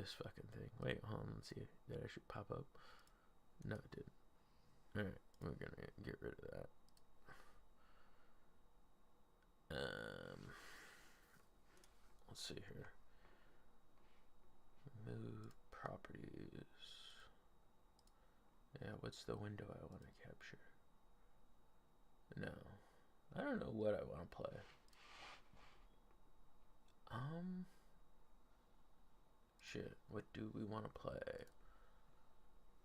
this fucking thing. Wait, hold on. Let's see. Did it actually pop up? No, it didn't. Alright, we're gonna get rid of that. Let's see here. Move properties. Yeah, what's the window I want to capture? No, I don't know what I want to play. Shit, what do we want to play?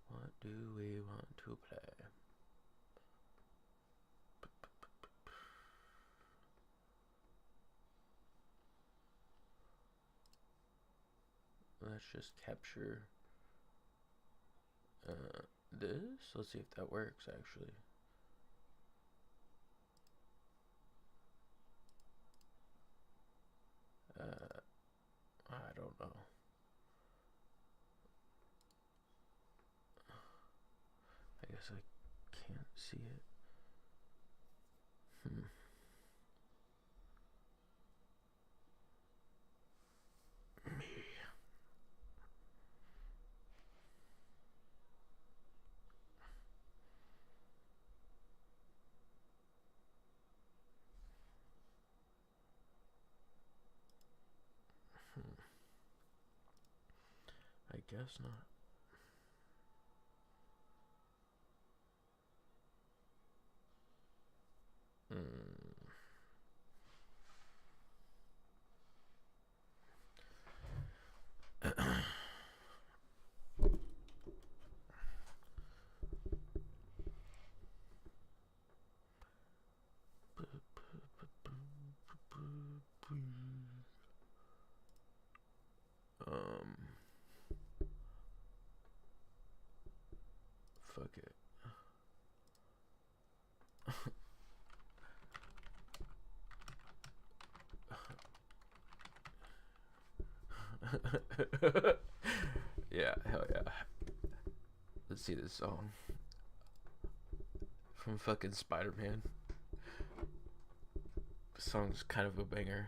What do we want to play? Let's just capture this. Let's see if that works actually. I don't know. I guess I can't see it. Me. I guess not. Fuck it. Yeah, hell yeah. Let's see this song from fucking Spider-Man. The song's kind of a banger.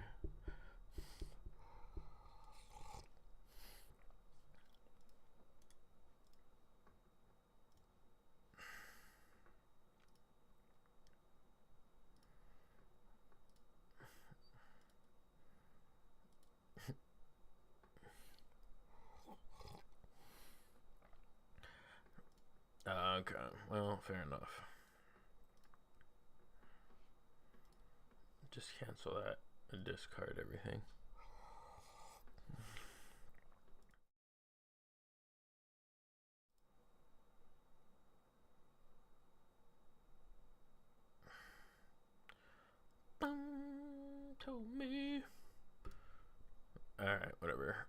Okay, well, fair enough. Just cancel that and discard everything. Told me. Alright, whatever.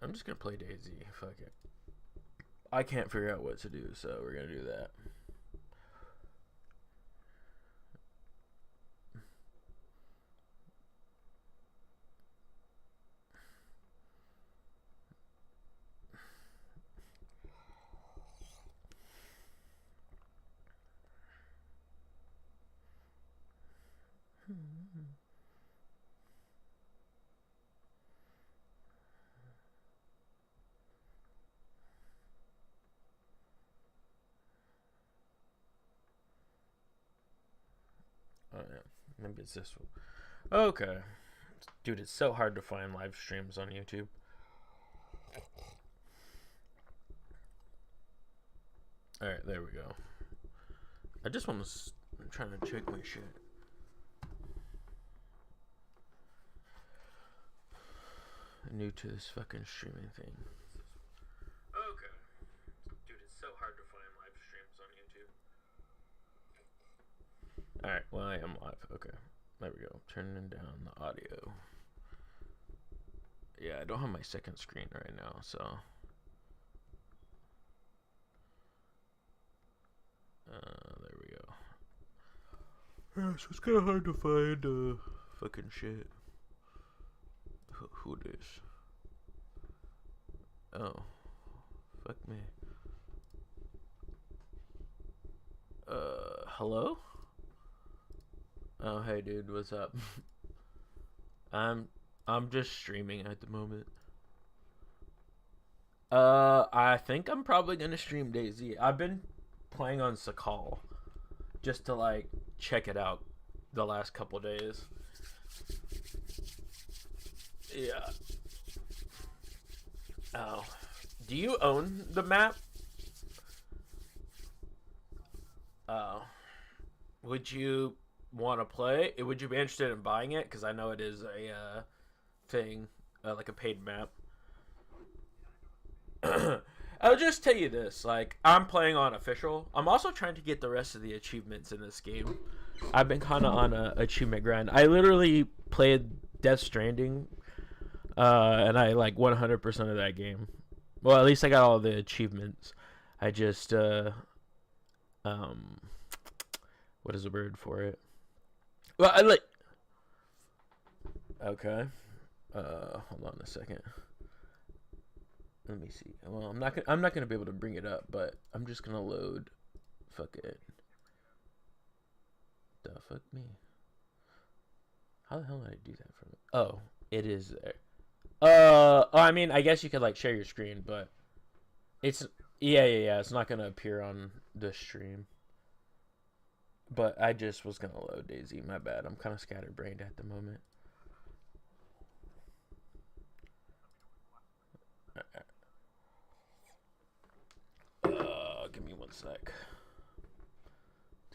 I'm just gonna play Daisy. Fuck it. I can't figure out what to do, so we're gonna do that. Oh yeah, maybe it's this one. Okay, dude, it's so hard to find live streams on YouTube. All right, there we go. I just want to. I'm trying to check my shit. New to this fucking streaming thing. Okay, dude, it's so hard to find live streams on YouTube. All right, well I am live. Okay, there we go. Turning down the audio. Yeah, I don't have my second screen right now, so. There we go. Yeah, so it's kind of hard to find fucking shit. Who this? Oh, fuck me. Hello? Oh, hey, dude, what's up? I'm I'm just streaming at the moment. I think I'm probably gonna stream Daisy. I've been playing on Sakal just to like check it out the last couple days. Yeah. Oh, do you own the map? Oh, would you want to play? Would you be interested in buying it? Because I know it is a thing, like a paid map. I'll just tell you this: like, I'm playing on official. I'm also trying to get the rest of the achievements in this game. I've been kind of on a achievement grind. I literally played Death Stranding, and I like 100% of that game. Well, at least I got all the achievements. I just um, what is the word for it? Well, I like. Okay. Hold on a second. Let me see. Well, I'm not gonna be able to bring it up, but I'm just gonna load. Fuck it. The fuck me. How the hell did I do that from? Oh, it is there. I mean, I guess you could like share your screen, but it's yeah. It's not gonna appear on the stream. But I just was gonna load Daisy. My bad. I'm kind of scatterbrained at the moment. Give me one sec.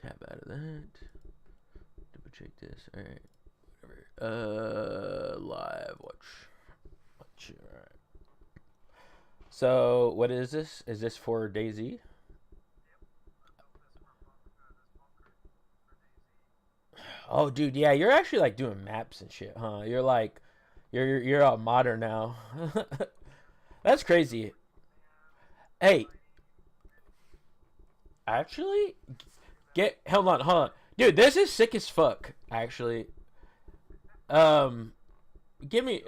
Tab out of that. Double check this. All right. Whatever. Live watch. All right. So what is this? Is this for Daisy? Oh, dude, yeah, you're actually like doing maps and shit, huh? You're like, you're all modern now. That's crazy. Hey, actually, get hold on, dude. This is sick as fuck. Actually, um, give me,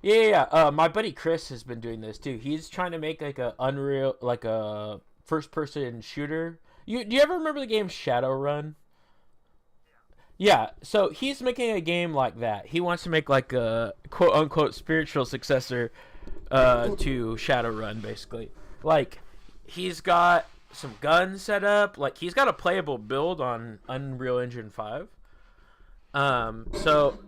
my buddy Chris has been doing this too. He's trying to make like a Unreal, like a first person shooter. Do you ever remember the game Shadowrun? Yeah, so he's making a game like that. He wants to make like a quote unquote spiritual successor to Shadowrun, basically. Like, he's got some guns set up. Like, he's got a playable build on Unreal Engine 5. So,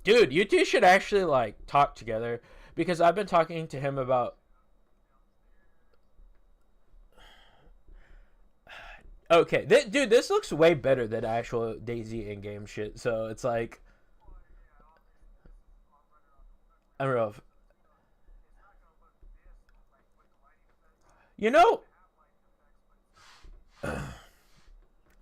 dude, you two should actually like talk together because I've been talking to him about. Okay, dude, this looks way better than actual Daisy in-game shit. So it's like, I don't know. You know,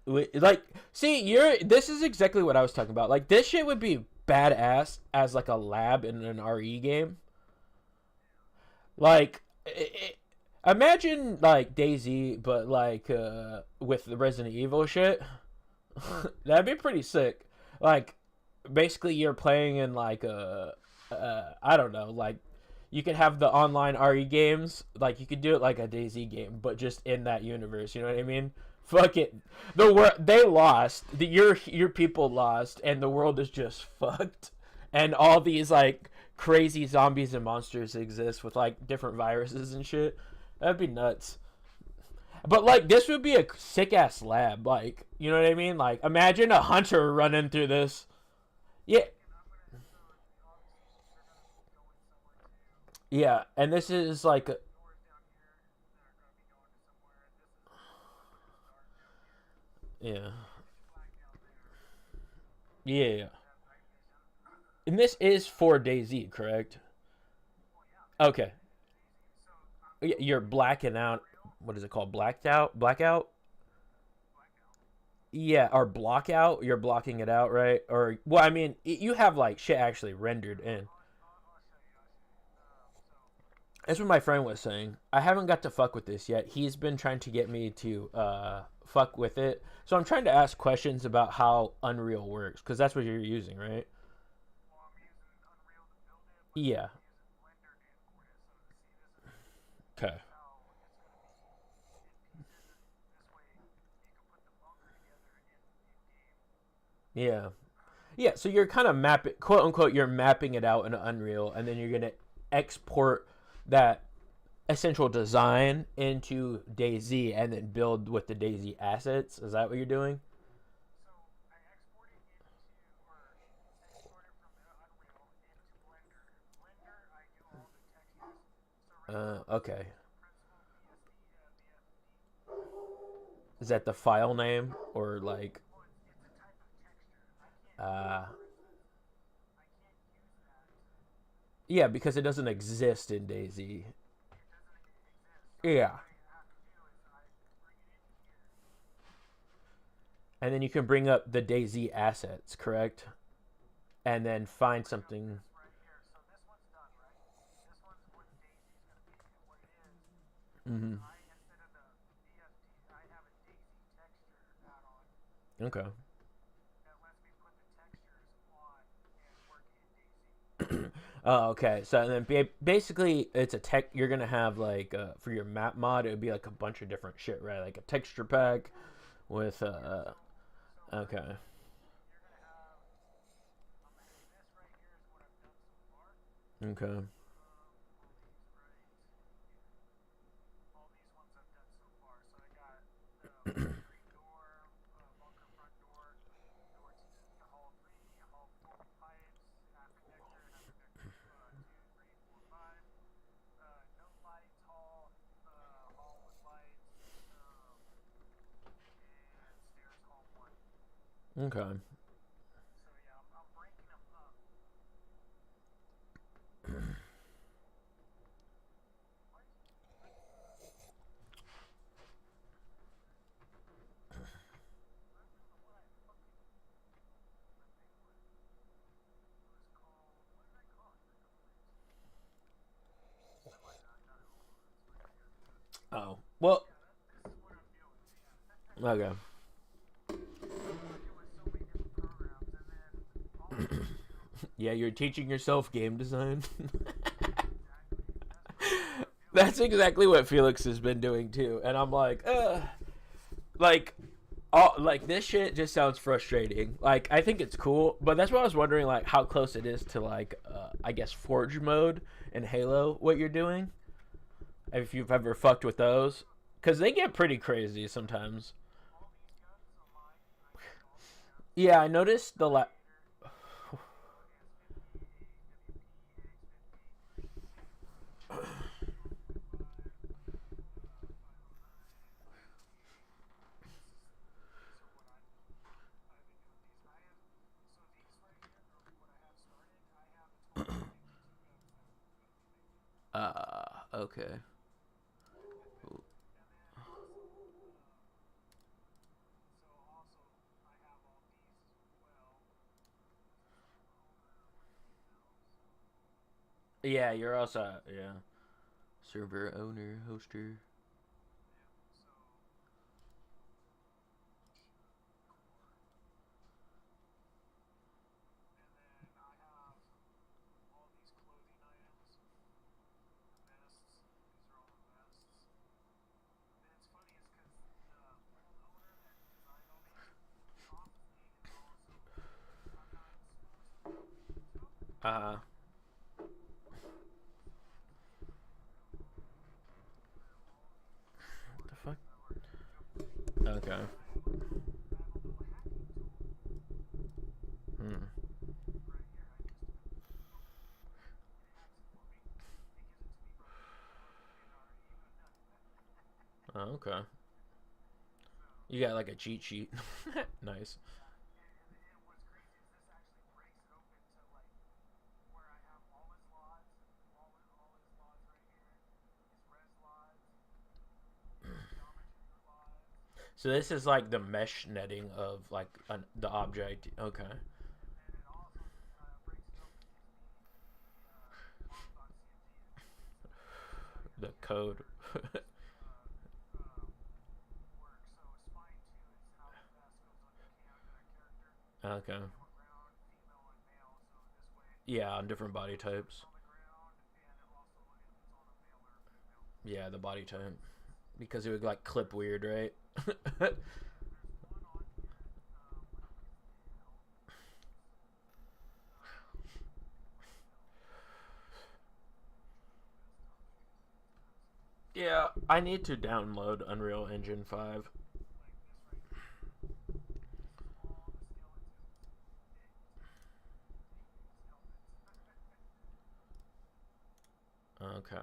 like, see, you're. This is exactly what I was talking about. Like, this shit would be badass as like a lab in an RE game. Like, imagine like Daisy, but like with the Resident Evil shit. That'd be pretty sick. Like, basically, you're playing in like a, I don't know, like you could have the online RE games. Like, you could do it like a Daisy game, but just in that universe. You know what I mean? Fuck it. They lost. Your people lost, and the world is just fucked. And all these like crazy zombies and monsters exist with like different viruses and shit. That'd be nuts. But like this would be a sick ass lab. Like, you know what I mean? Like, imagine a hunter running through this. Yeah, yeah. And this is like, yeah, yeah. And this is for DayZ, correct? Okay. You're blacking out. What is it called? Blacked out? Blackout? Yeah, or block out. You're blocking it out, right? Or, well, I mean, you have like shit actually rendered in. That's what my friend was saying. I haven't got to fuck with this yet. He's been trying to get me to fuck with it. So I'm trying to ask questions about how Unreal works, because that's what you're using, right? Yeah. Okay. Yeah. Yeah, so you're kind of mapping, quote unquote, you're mapping it out in Unreal, and then you're gonna export that essential design into DayZ, and then build with the DayZ assets. Is that what you're doing? Okay. Is that the file name or like? Uh, yeah, because it doesn't exist in DayZ. Yeah, and then you can bring up the DayZ assets, correct? And then find something. Mm-hmm. Okay. Oh, okay. So then basically, it's a tech. You're gonna have like for your map mod, it would be like a bunch of different shit, right? Like a texture pack with Okay. Okay. Okay. Oh well. Okay. Yeah, you're teaching yourself game design. That's exactly what Felix has been doing too, and I'm like, like this shit just sounds frustrating. Like I think it's cool, but that's why I was wondering like how close it is to like I guess Forge mode and Halo. What you're doing, if you've ever fucked with those, because they get pretty crazy sometimes. Yeah, I noticed Okay. Yeah, you're also yeah server owner hoster. Uh, what the fuck? Okay. Hmm. Oh, okay. You got like a cheat sheet. Nice. So this is like the mesh netting of like the object. Okay. The code. Okay. Yeah, on different body types. Yeah, the body type. Because it would like clip weird, right? Yeah, I need to download Unreal Engine 5. Okay.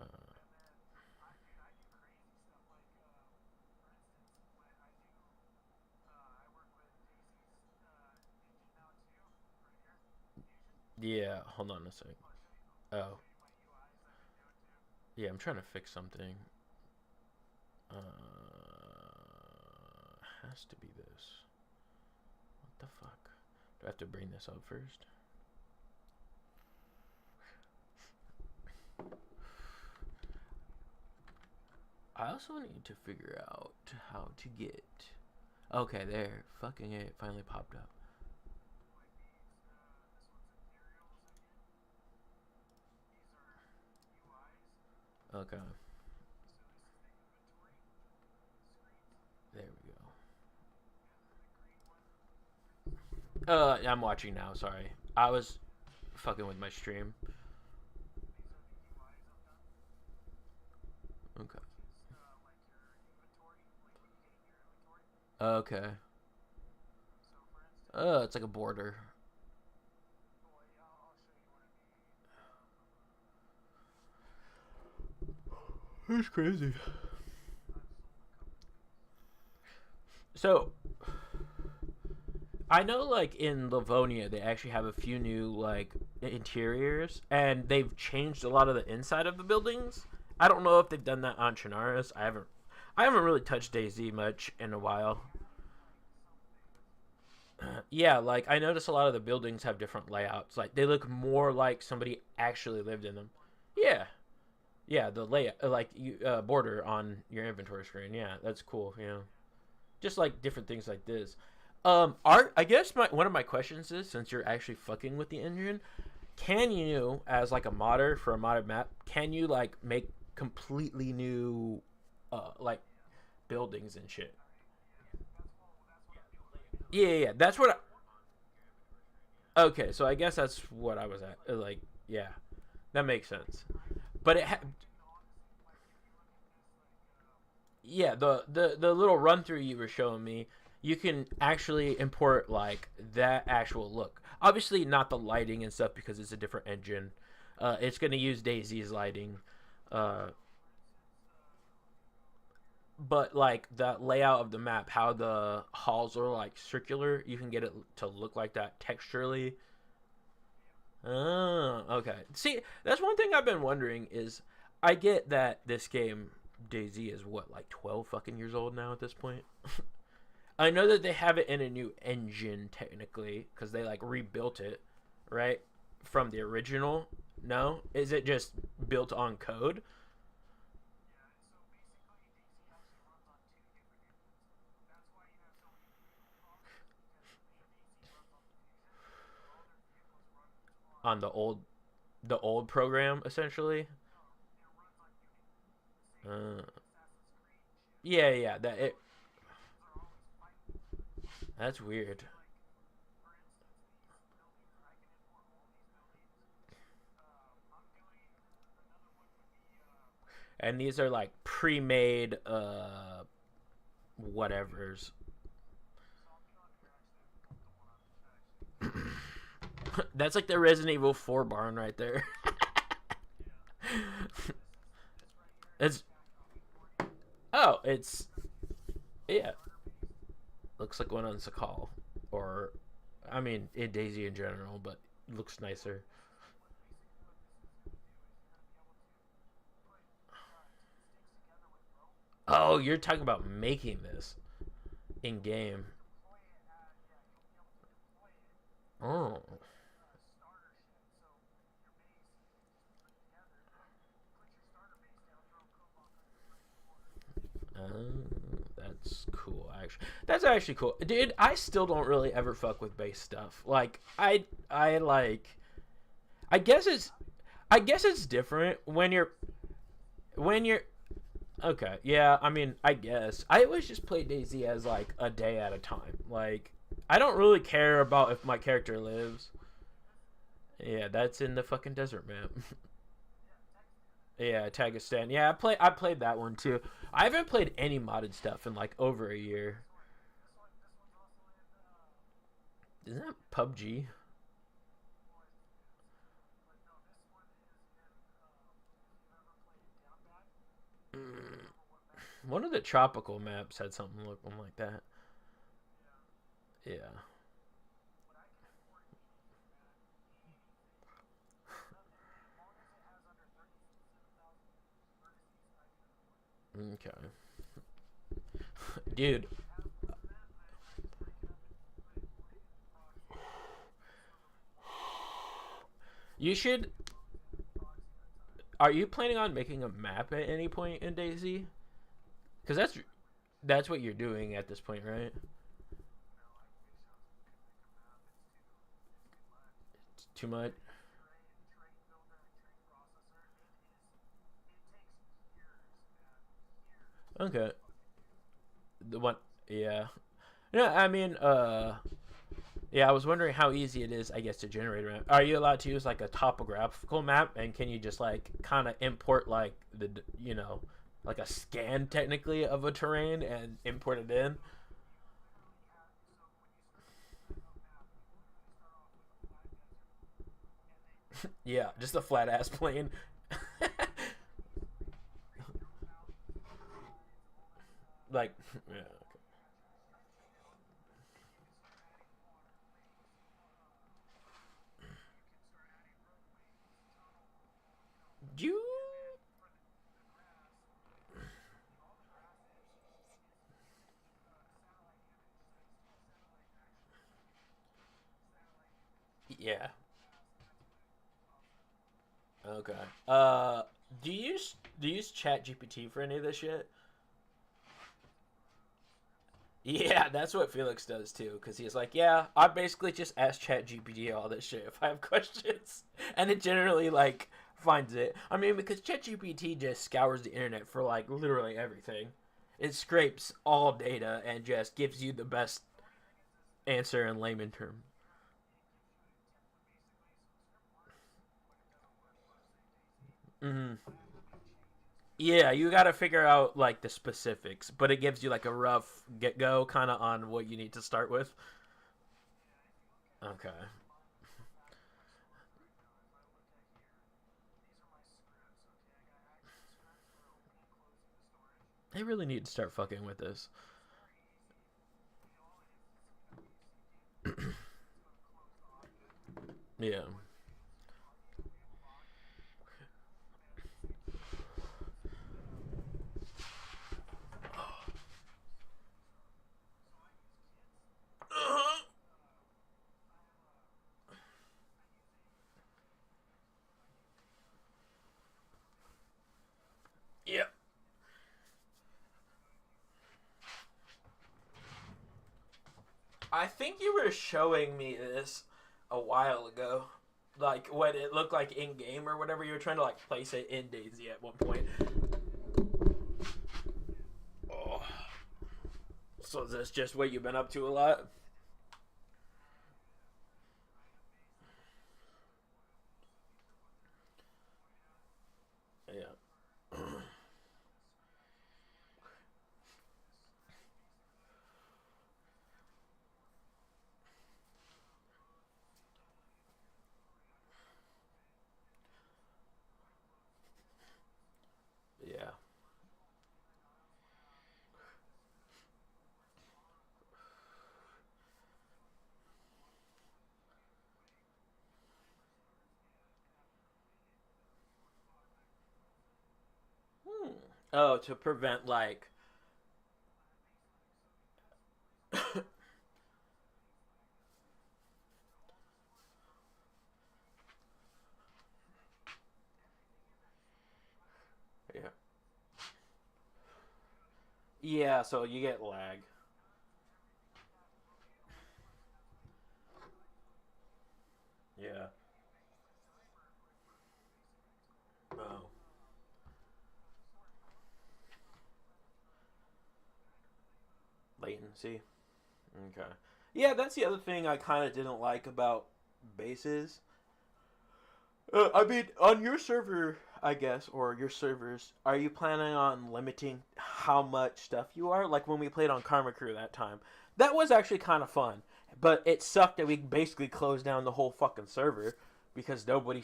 Uh, yeah, hold on a sec. Oh, yeah, I'm trying to fix something. Has to be this. What the fuck? Do I have to bring this up first? I also need to figure out how to get. Okay, there. Fucking it finally popped up. Okay, there we go. I'm watching now. Sorry, I was fucking with my stream. Okay. Okay. It's like a border. That's crazy. So I know, like in Livonia, they actually have a few new like interiors, and they've changed a lot of the inside of the buildings. I don't know if they've done that on Chinaris. I haven't really touched DayZ much in a while. Yeah, like I notice a lot of the buildings have different layouts. Like they look more like somebody actually lived in them. Yeah, yeah, the layout, like you border on your inventory screen. Yeah, that's cool. Just like different things like this. Art. I guess one of my questions is, since you're actually fucking with the engine, can you, as like a modder for a modded map, can you like make completely new, like buildings and shit? Yeah, yeah, yeah. That's what. Okay, so I guess that's what I was at. Like, yeah, that makes sense. But yeah, the little run through you were showing me, you can actually import like that actual look. Obviously, not the lighting and stuff because it's a different engine. It's gonna use DayZ's lighting, uh, but like the layout of the map, how the halls are like circular, you can get it to look like that texturally. Oh, okay. See, that's one thing I've been wondering is, I get that this game DayZ is what, like 12 fucking years old now at this point. I know that they have it in a new engine technically because they like rebuilt it, right, from the original. No, is it just built on code on the old program essentially? Uh, yeah, yeah, that's weird. And these are like pre-made whatevers. That's like the Resident Evil 4 barn right there. It's it's yeah, looks like one on Sakal, or I mean, in DayZ in general, but looks nicer. Oh, you're talking about making this in game. Oh, that's cool. Actually, that's actually cool, dude. I still don't really ever fuck with base stuff. Like I like. I guess it's, I guess it's different when you're okay. Yeah, I mean, I guess I always just play DayZ as like a day at a time. Like I don't really care about if my character lives. Yeah, that's in the fucking desert map. Yeah, Tagistan. Yeah, I played that one too. I haven't played any modded stuff in like over a year. Isn't that PUBG? Mm, one of the tropical maps had something looking like that. Yeah. Okay. Dude, you should. Are you planning on making a map at any point in Daisy? Because that's what you're doing at this point, right? It's too much. Okay. The one. Yeah. Yeah. I mean, yeah. I was wondering how easy it is, I guess, to generate a map. Are you allowed to use like a topographical map, and can you just like kind of import like like a scan technically of a terrain and import it in? Yeah, just a flat ass plane. Like, yeah. You. Yeah. Okay. Do you use Chat GPT for any of this shit? Yeah, that's what Felix does too, because he's like, yeah, I basically just ask Chat GPT all this shit if I have questions, and it generally like finds it. I mean, because Chat GPT just scours the internet for like literally everything. It scrapes all data and just gives you the best answer in layman terms. Mm-hmm. Yeah, you got to figure out like the specifics, but it gives you like a rough get go kind of on what you need to start with. Okay. They really need to start fucking with this. Yeah. Yeah. I think you were showing me this a while ago. Like what it looked like in game or whatever. You were trying to like place it in Daisy at one point. Oh. So is this just what you've been up to a lot? Yeah. Yeah. Hmm. Oh, to prevent like. Yeah. Yeah. So you get lag. Yeah. Oh. Latency. Okay. Yeah, that's the other thing I kind of didn't like about bases. I mean, on your server, I guess, or your servers, are you planning on limiting how much stuff you are? Like when we played on Karma Crew that time. That was actually kind of fun. But it sucked that we basically closed down the whole fucking server because nobody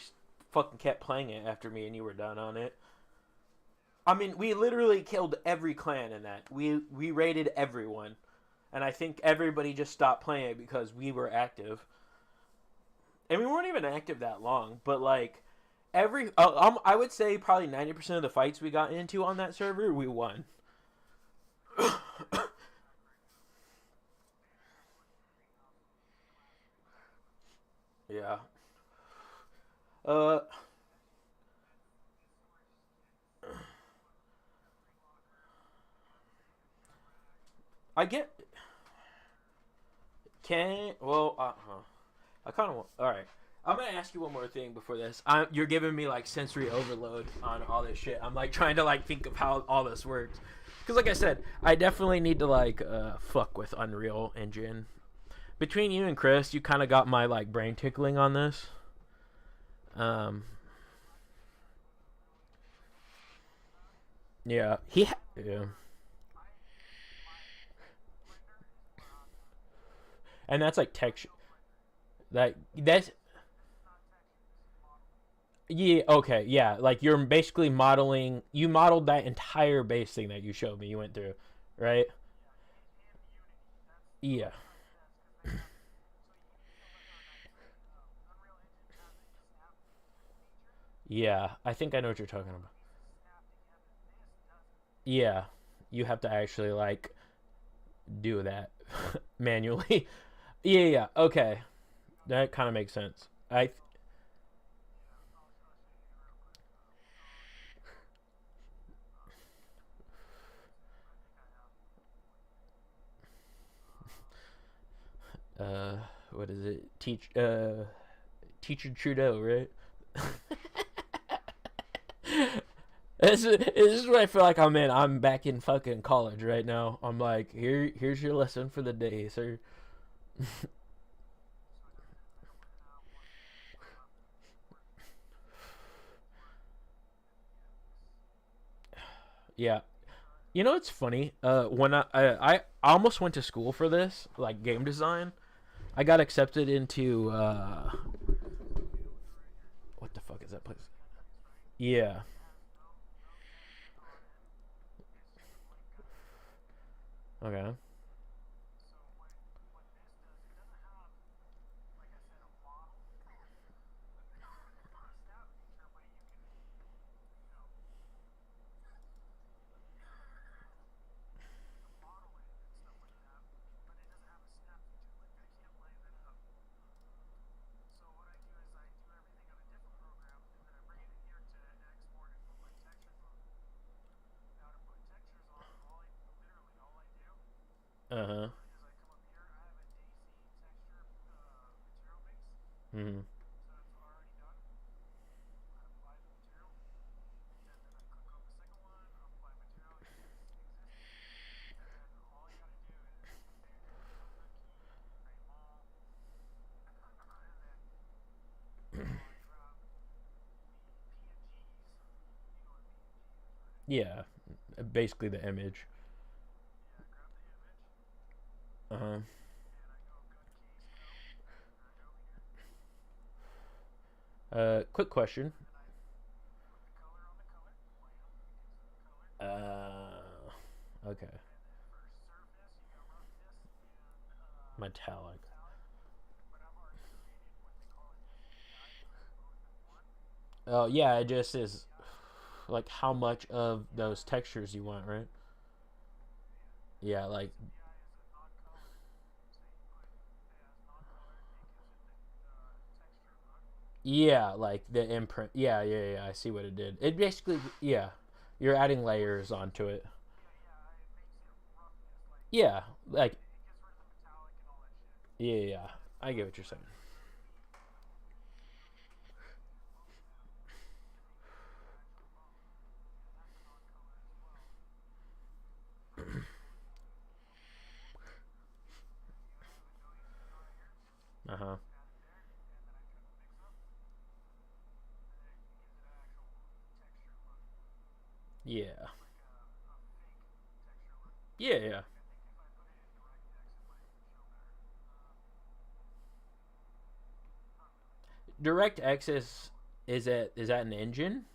fucking kept playing it after me and you were done on it. I mean, we literally killed every clan in that. We raided everyone. And I think everybody just stopped playing it because we were active. And we weren't even active that long, but like I would say probably 90% of the fights we got into on that server, we won. Yeah. Uh, I get can well. I kind of want. All right. I'm gonna ask you one more thing before this. You're giving me like sensory overload on all this shit. I'm like trying to like think of how all this works. Because like I said, I definitely need to like fuck with Unreal Engine. Between you and Chris, you kind of got my like brain tickling on this. Um, yeah, yeah, and that's like texture. That's yeah, okay, yeah. Like you're basically modeling. You modeled that entire base thing that you showed me. You went through, right? Yeah, yeah. I think I know what you're talking about. Yeah, you have to actually like do that manually. Yeah, yeah. Okay, that kind of makes sense. Uh, what is it? Teacher Trudeau, right? This is what I feel like I'm in. I'm back in fucking college right now. I'm like, here's your lesson for the day, sir. Yeah. You know, it's funny. When I almost went to school for this, like game design. I got accepted into what the fuck is that place? Yeah. Okay. Uh huh. Hmm. Yeah. Basically the image. Uh huh. Quick question. Okay. Metallic. Oh yeah, it just is like how much of those textures you want, right? Yeah, like yeah, like the imprint. Yeah, yeah, yeah. I see what it did. It basically, yeah, you're adding layers onto it. Yeah, like yeah, yeah. Yeah. I get what you're saying. Uh huh. Yeah. Yeah, yeah. DirectX is that an engine?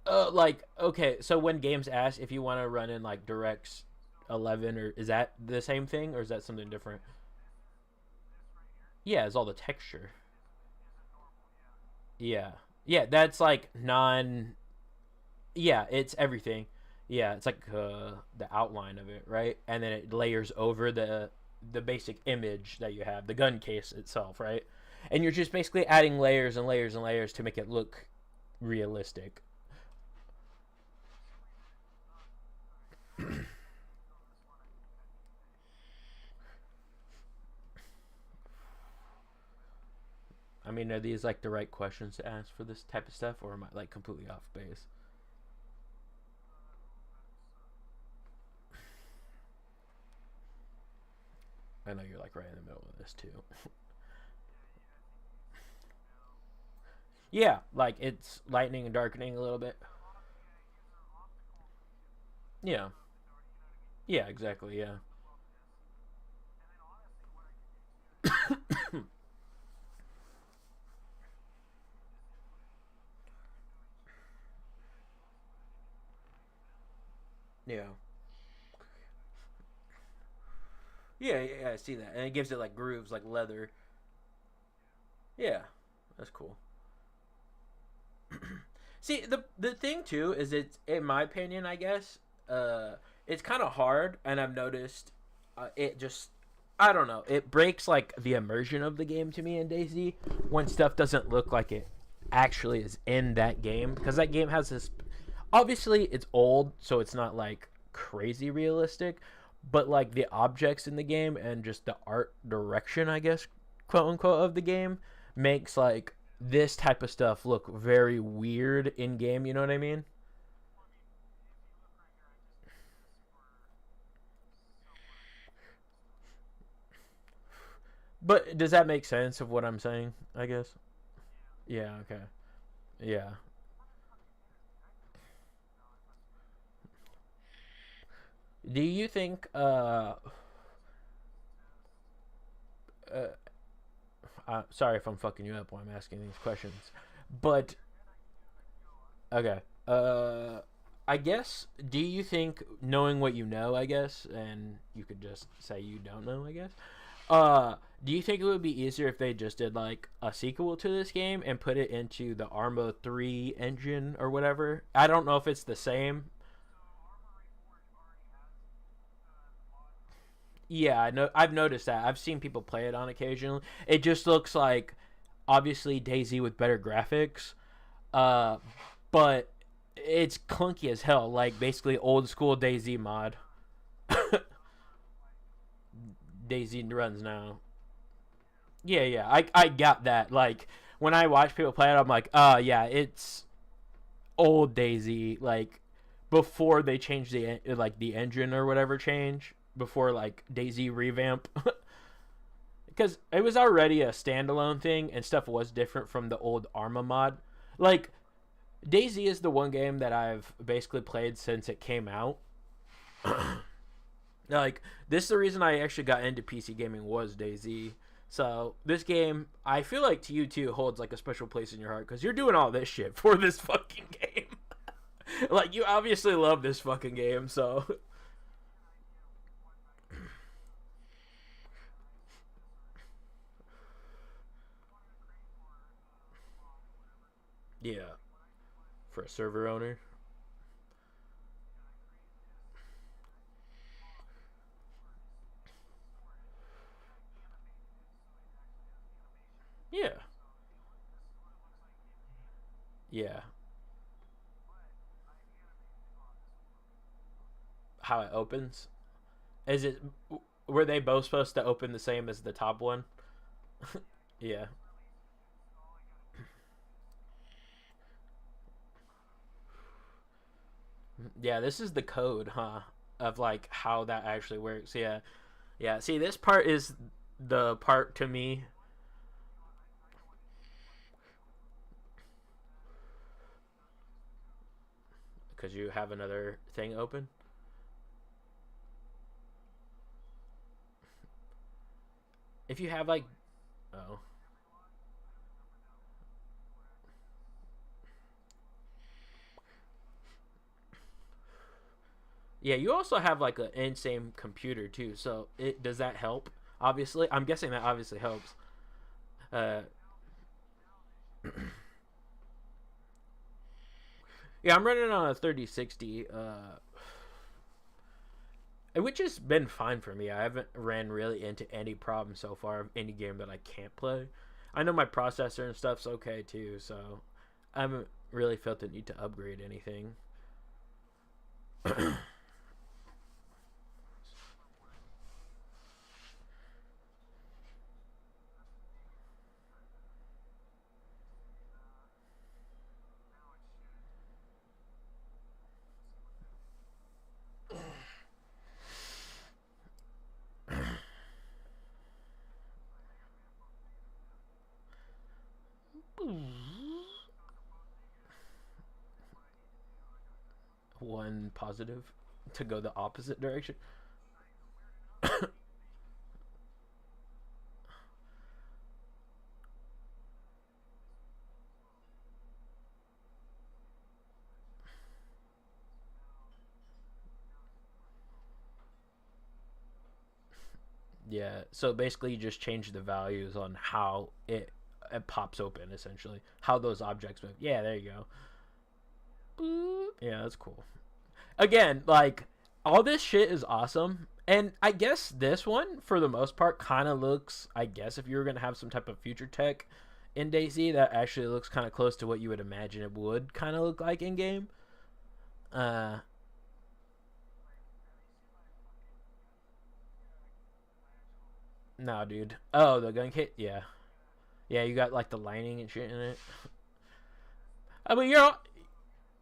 Like okay, so when games ask if you want to run in like DirectX 11 or is that the same thing or is that something different? Yeah, it's all the texture. Yeah. Yeah, that's like non yeah, it's everything. Yeah, it's like the outline of it, right? And then it layers over the basic image that you have, the gun case itself, right? And you're just basically adding layers and layers and layers to make it look realistic. I mean, are these like the right questions to ask for this type of stuff, or am I like completely off base? I know you're like right in the middle of this too. Yeah, like it's lightening and darkening a little bit. Yeah, yeah, exactly. Yeah, yeah, yeah, yeah. I see that, and it gives it like grooves, like leather. Yeah, that's cool. See, the thing too is it's in my opinion, I guess, it's kind of hard, and I've noticed, it just I don't know, it breaks like the immersion of the game to me in Daisy when stuff doesn't look like it actually is in that game because that game has this. Obviously, it's old, so it's not like crazy realistic, but like the objects in the game and just the art direction, I guess, quote unquote, of the game makes like this type of stuff look very weird in game. You know what I mean? But does that make sense of what I'm saying? I guess. Yeah. Okay. Yeah. Do you think? Uh Sorry if I'm fucking you up while I'm asking these questions, but okay. I guess. Do you think knowing what you know, I guess, and you could just say you don't know, I guess. Do you think it would be easier if they just did like a sequel to this game and put it into the Arma 3 engine or whatever? I don't know if it's the same. Yeah, I know. I've noticed that. I've seen people play it on occasionally. It just looks like obviously Daisy with better graphics. Uh, but it's clunky as hell. Like basically old school Daisy mod. Daisy runs now. Yeah, yeah. I got that. Like when I watch people play it, I'm like, yeah, it's old Daisy. Like before they changed the engine or whatever change before like Daisy revamp. Because it was already a standalone thing and stuff was different from the old Arma mod. Like Daisy is the one game that I've basically played since it came out. Like this is the reason I actually got into PC gaming was Daisy. So this game, I feel like to you too holds like a special place in your heart because you're doing all this shit for this fucking game. Like you obviously love this fucking game, so yeah, for a server owner, yeah, yeah. How it opens is it? Were they both supposed to open the same as the top one? Yeah, yeah. This is the code, huh? Of like how that actually works. Yeah, yeah. See, this part is the part to me. because you have another thing open. If you have like, oh, yeah, you also have like an insane computer too. So it does that help? Obviously, I'm guessing that obviously helps. Uh, yeah, I'm running on a 3060. Which has been fine for me. I haven't ran really into any problem so far of any game that I can't play. I know my processor and stuff's okay too, so I haven't really felt the need to upgrade anything. One positive to go the opposite direction. Yeah, so basically you just change the values on how it pops open, essentially how those objects move. Yeah, there you go. Boop. Yeah, that's cool. Again, like, all this shit is awesome. And I guess this one, for the most part, kind of looks, I guess, if you were going to have some type of future tech in DayZ, that actually looks kind of close to what you would imagine it would kind of look like in game. Uh, no, dude. Oh, the gun kit? Yeah. Yeah, you got, like, the lining and shit in it. I mean,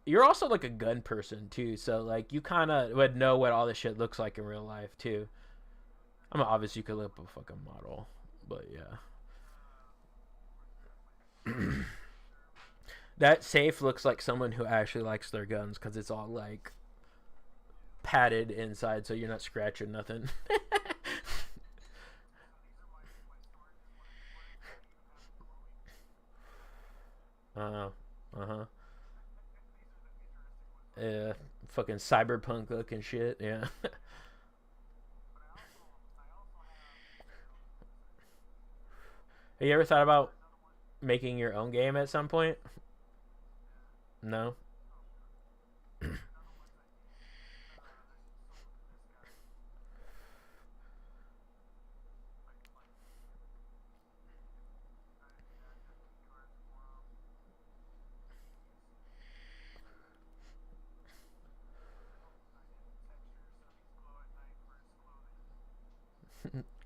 you're also, like, a gun person, too. So, like, you kind of would know what all this shit looks like in real life, too. I mean, obviously, you could look up a fucking model. But, yeah. That safe looks like someone who actually likes their guns because it's all like padded inside, so you're not scratching nothing. uh huh. Yeah, fucking cyberpunk looking shit. Yeah. Have you ever thought about making your own game at some point? No.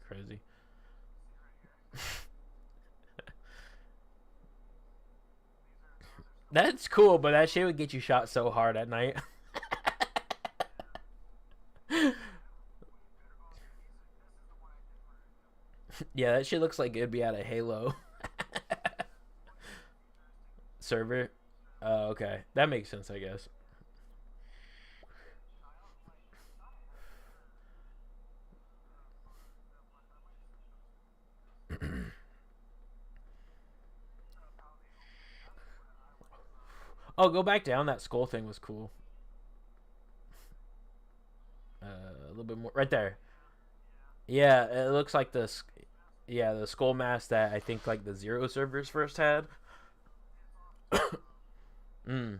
Crazy. That's cool, but that shit would get you shot so hard at night. Yeah, that shit looks like it'd be out of Halo server. Oh, okay. That makes sense, I guess. Oh, go back down. That skull thing was cool. A little bit more. Right there. Yeah, it looks like this. Yeah, the skull mask that I think like the Zero servers first had. Mm.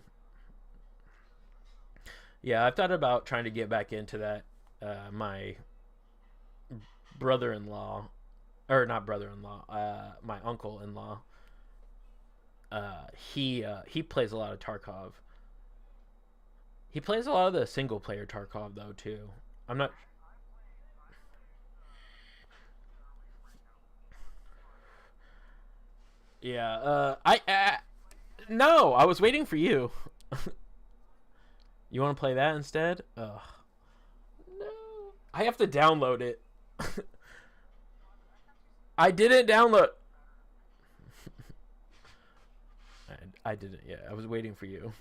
Yeah, I've thought about trying to get back into that. My brother-in-law, or not brother-in-law, my uncle-in-law. He plays a lot of Tarkov. He plays a lot of the single-player Tarkov though too. I'm not. Yeah. No, I was waiting for you. You want to play that instead? Ugh. No. I have to download it. I didn't download. I didn't. Yeah, I was waiting for you.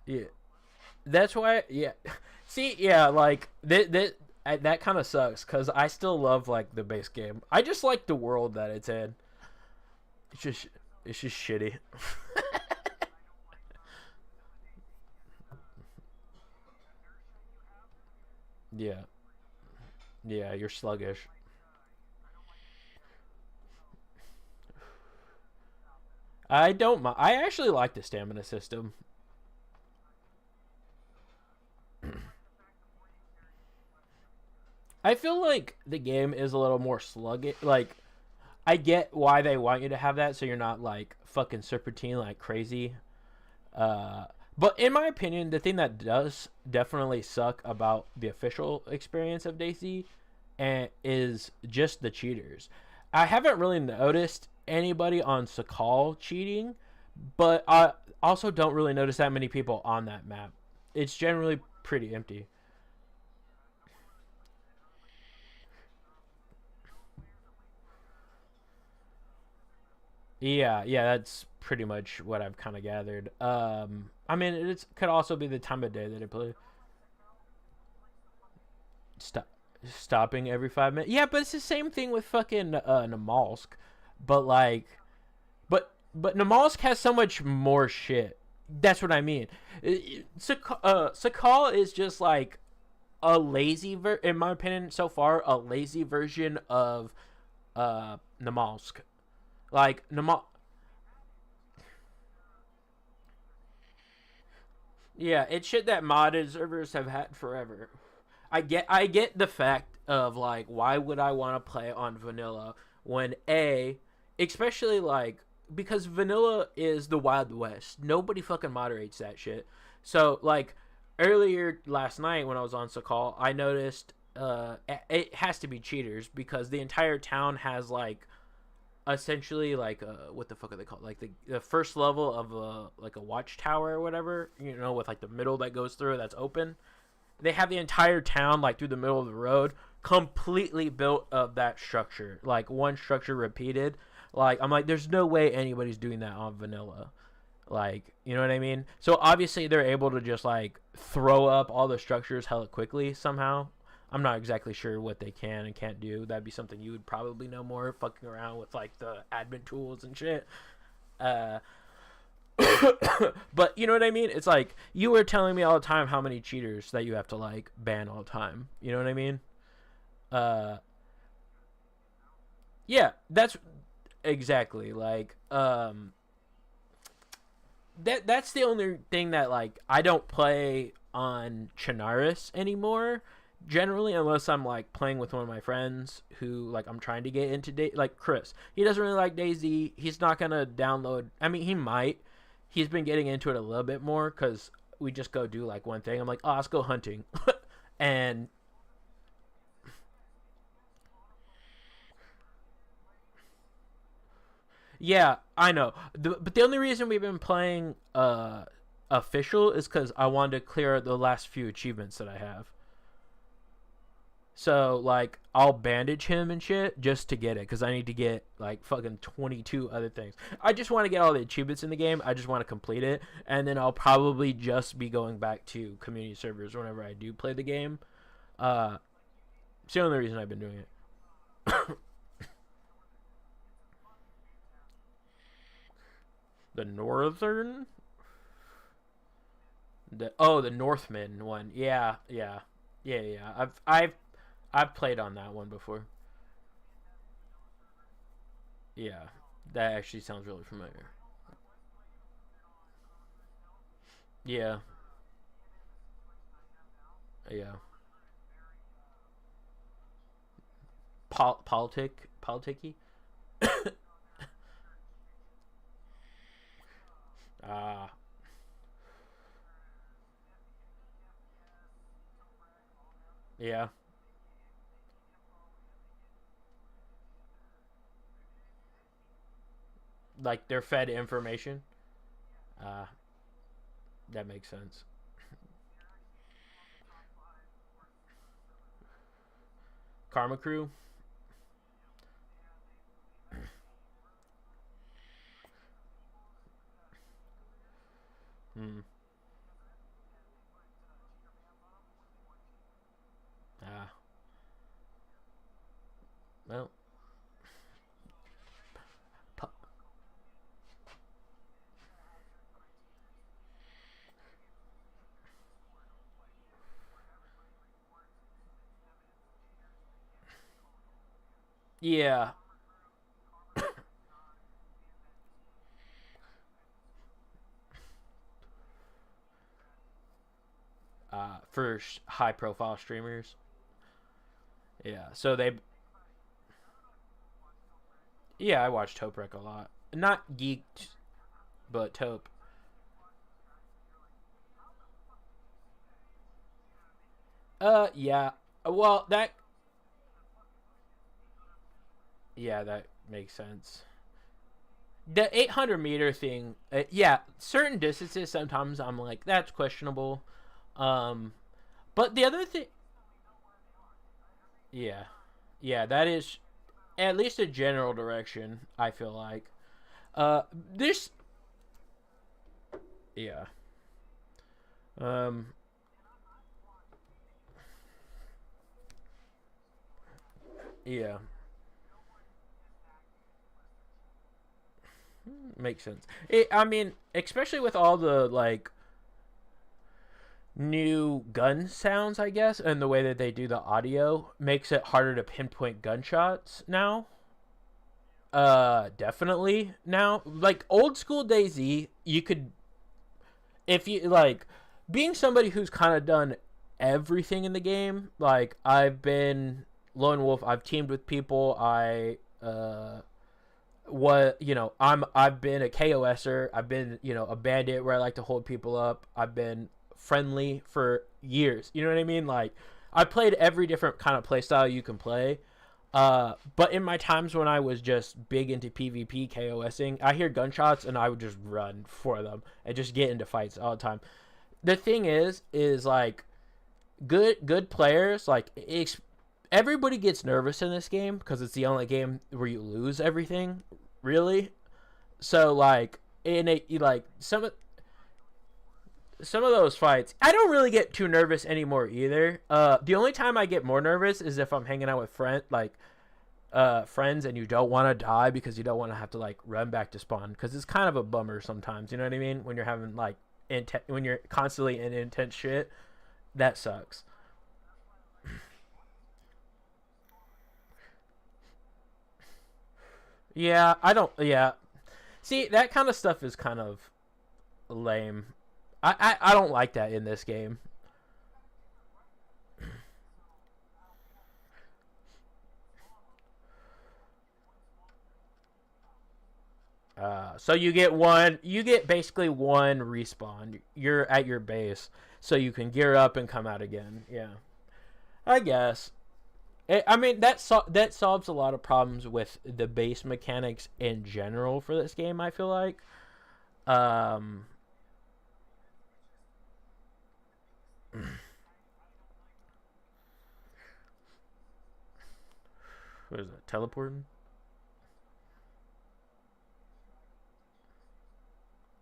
Yeah, that's why. Yeah, see, yeah, like that kind of sucks because I still love like the base game. I just like the world that it's in. It's just it's just shitty. Yeah, yeah, you're sluggish. I don't mind. I actually like the stamina system. I feel like the game is a little more sluggish. Like I get why they want you to have that, so you're not like fucking serpentine like crazy. Uh, but in my opinion, the thing that does definitely suck about the official experience of Daisy and is just the cheaters. I haven't really noticed anybody on Sakal cheating, but I also don't really notice that many people on that map. It's generally pretty empty. Yeah, yeah, that's pretty much what I've kind of gathered. I mean, it could also be the time of day that it play. Stop, stopping every 5 minutes. Yeah, but it's the same thing with fucking Namalsk. But like, but Namalsk has so much more shit. That's what I mean. Sakal is just like a in my opinion, so far, a lazy version of Namalsk. Like Namal, yeah, it's shit that modded servers have had forever. I get the fact of like why would I want to play on vanilla when a especially like because vanilla is the Wild West. Nobody fucking moderates that shit. So like earlier last night when I was on Sakal, I noticed it has to be cheaters because the entire town has like essentially like what the fuck are they called, like the first level of a like a watchtower or whatever, you know, with like the middle that goes through that's open. They have the entire town like through the middle of the road completely built of that structure, like one structure repeated. Like I'm like there's no way anybody's doing that on vanilla, like you know what I mean. So obviously they're able to just like throw up all the structures hella quickly somehow. I'm not exactly sure what they can and can't do. That'd be something you would probably know more, fucking around with like the admin tools and shit. uh but you know what I mean? It's like you were telling me all the time how many cheaters that you have to like ban all the time. You know what I mean? Uh yeah, that's exactly like that's the only thing that like I don't play on Chinaris anymore. Generally, unless I'm like playing with one of my friends who like I'm trying to get into like Chris. He doesn't really like Daisy. He's not gonna download. I mean, he might. He's been getting into it a little bit more because we just go do like one thing. I'm like, oh, let's go hunting, and yeah, I know. But the only reason we've been playing official is because I wanted to clear the last few achievements that I have. So like I'll bandage him and shit just to get it because I need to get like fucking 22 other things. I just want to get all the achievements in the game. I just want to complete it, and then I'll probably just be going back to community servers whenever I do play the game. Uh, it's the only reason I've been doing it. The northern, the Northman one. Yeah, yeah, yeah, yeah. I've played on that one before. Yeah, that actually sounds really familiar. Yeah, yeah. Politicky. Ah, yeah. Like they're fed information. Ah, that makes sense. Karma Crew. Hmm. Yeah. For high profile streamers. Yeah. So they. Yeah, I watch Toprek a lot. Not geeked, but Tope. Yeah. Well, that. Yeah, that makes sense. The 800-meter thing, yeah, certain distances sometimes I'm like that's questionable. Um, but the other thing, yeah, yeah, that is at least a general direction. I feel like this, yeah, um, yeah, makes sense. I mean, especially with all the like new gun sounds, I guess, and the way that they do the audio makes it harder to pinpoint gunshots now. Definitely now. Like old school DayZ, you could, if you like, being somebody who's kind of done everything in the game. Like I've been lone wolf. I've teamed with people. What I've been a KOSer. I've been a bandit where I like to hold people up. I've been friendly for years. You know what I mean? Like I played every different kind of playstyle you can play. But in my times when I was just big into PvP KOSing, I hear gunshots and I would just run for them and just get into fights all the time. The thing is like good players like everybody gets nervous in this game because it's the only game where you lose everything, really. So like in a like some of those fights, I don't really get too nervous anymore either. The only time I get more nervous is if I'm hanging out with friends and you don't want to die because you don't want to have to like run back to spawn because it's kind of a bummer sometimes. You know what I mean? When you're having like when you're constantly in intense shit, that sucks. Yeah, I don't. Yeah, see that kind of stuff is kind of lame. I don't like that in this game. So you get basically one respawn. You're at your base, so you can gear up and come out again. Yeah, I guess. I mean that solves a lot of problems with the base mechanics in general for this game. I feel like. Um, what is it? Teleporting?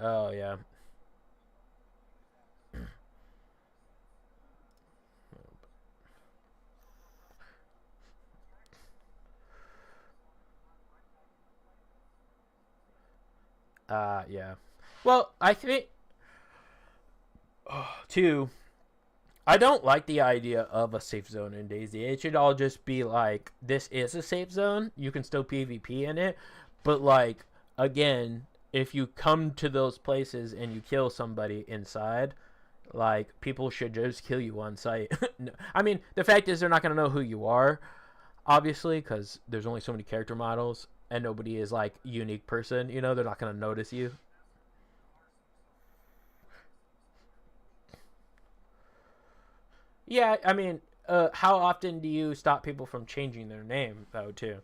Oh yeah. Yeah. Well, I think too. I don't like the idea of a safe zone in Daisy. It should all just be like this is a safe zone. You can still PvP in it, but like again, if you come to those places and you kill somebody inside, like people should just kill you on sight. No, I mean, the fact is they're not gonna know who you are, obviously, because there's only so many character models and nobody is like unique person. They're not gonna notice you. Yeah, I mean, how often do you stop people from changing their name though? Too.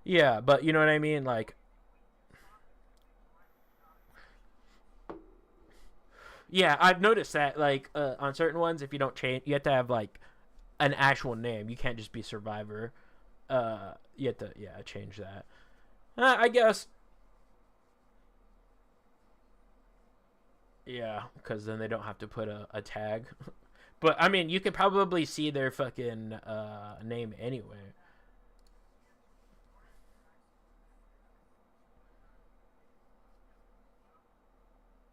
Yeah, but you know what I mean. Like, yeah, I've noticed that. Like, on certain ones, if you don't change, you have to have like an actual name. You can't just be Survivor. You have to, yeah, change that. I guess, yeah, because then they don't have to put a tag. But I mean, you could probably see their fucking name anyway.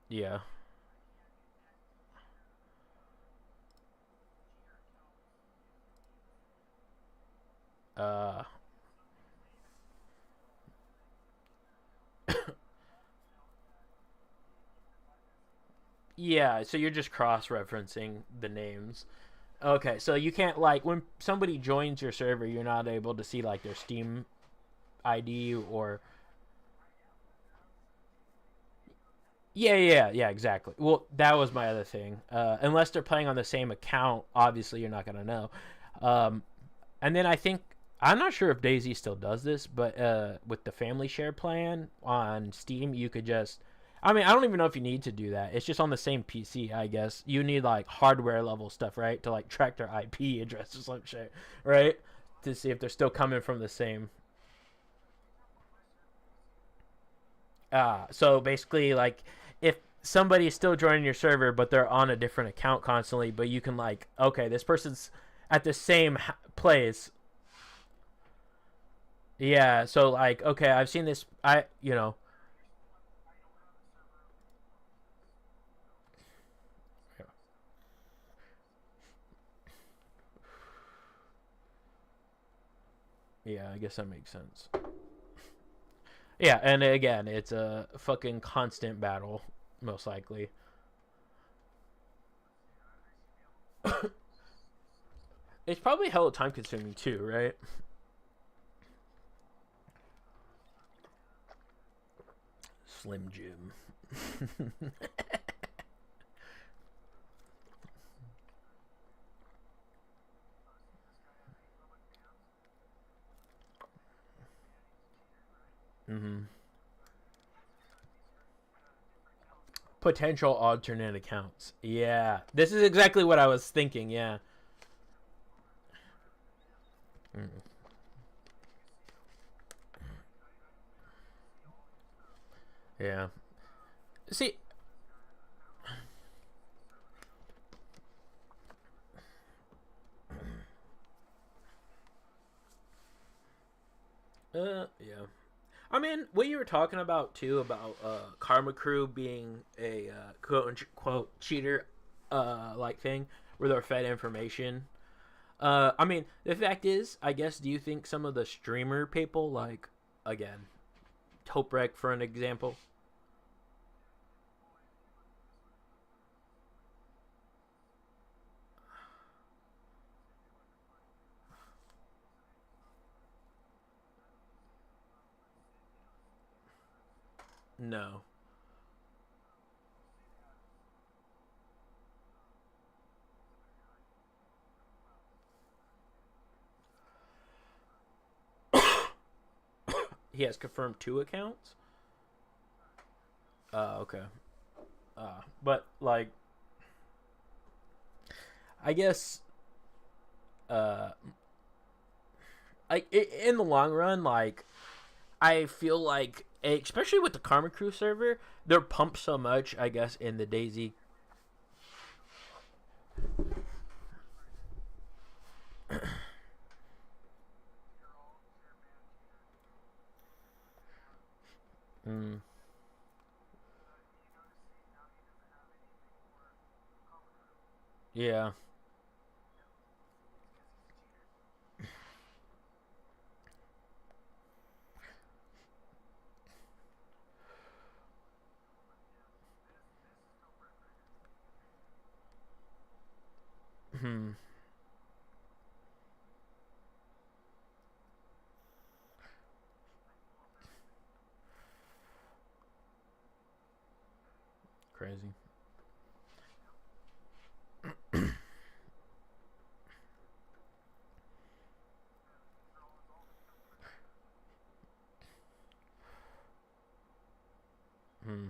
Yeah. Uh, yeah, so you're just cross-referencing the names. Okay, so you can't like when somebody joins your server, you're not able to see like their Steam ID or yeah, exactly. Well, that was my other thing. Unless they're playing on the same account, obviously you're not gonna know. Um, and then I think I'm not sure if Daisy still does this, but with the family share plan on Steam, you could just. I mean, I don't even know if you need to do that. It's just on the same PC, I guess. You need like hardware level stuff, right, to like track their IP address or some shit, right, to see if they're still coming from the same. So basically, like, if somebody is still joining your server, but they're on a different account constantly, but you can like, okay, this person's at the same place. Yeah. So like, okay, I've seen this. Yeah, I guess that makes sense. Yeah, and again, it's a fucking constant battle, most likely. It's probably hella time consuming too, right? Slim Jim. Mm-hmm. Potential alternate accounts. Yeah, this is exactly what I was thinking. Yeah. Mm. Yeah. See. Yeah. I mean, what you were talking about too about Karma Crew being a quote unquote cheater, like thing where they're fed information. I mean, the fact is, I guess, do you think some of the streamer people, like, again, Toprek for an example? No. He has confirmed two accounts? Okay. But, like, I guess, uh, like, in the long run, like, I feel like, especially with the Karma Crew server, they're pumped so much, I guess, in the Daisy. Mm, yeah. Hmm. Crazy. Hmm.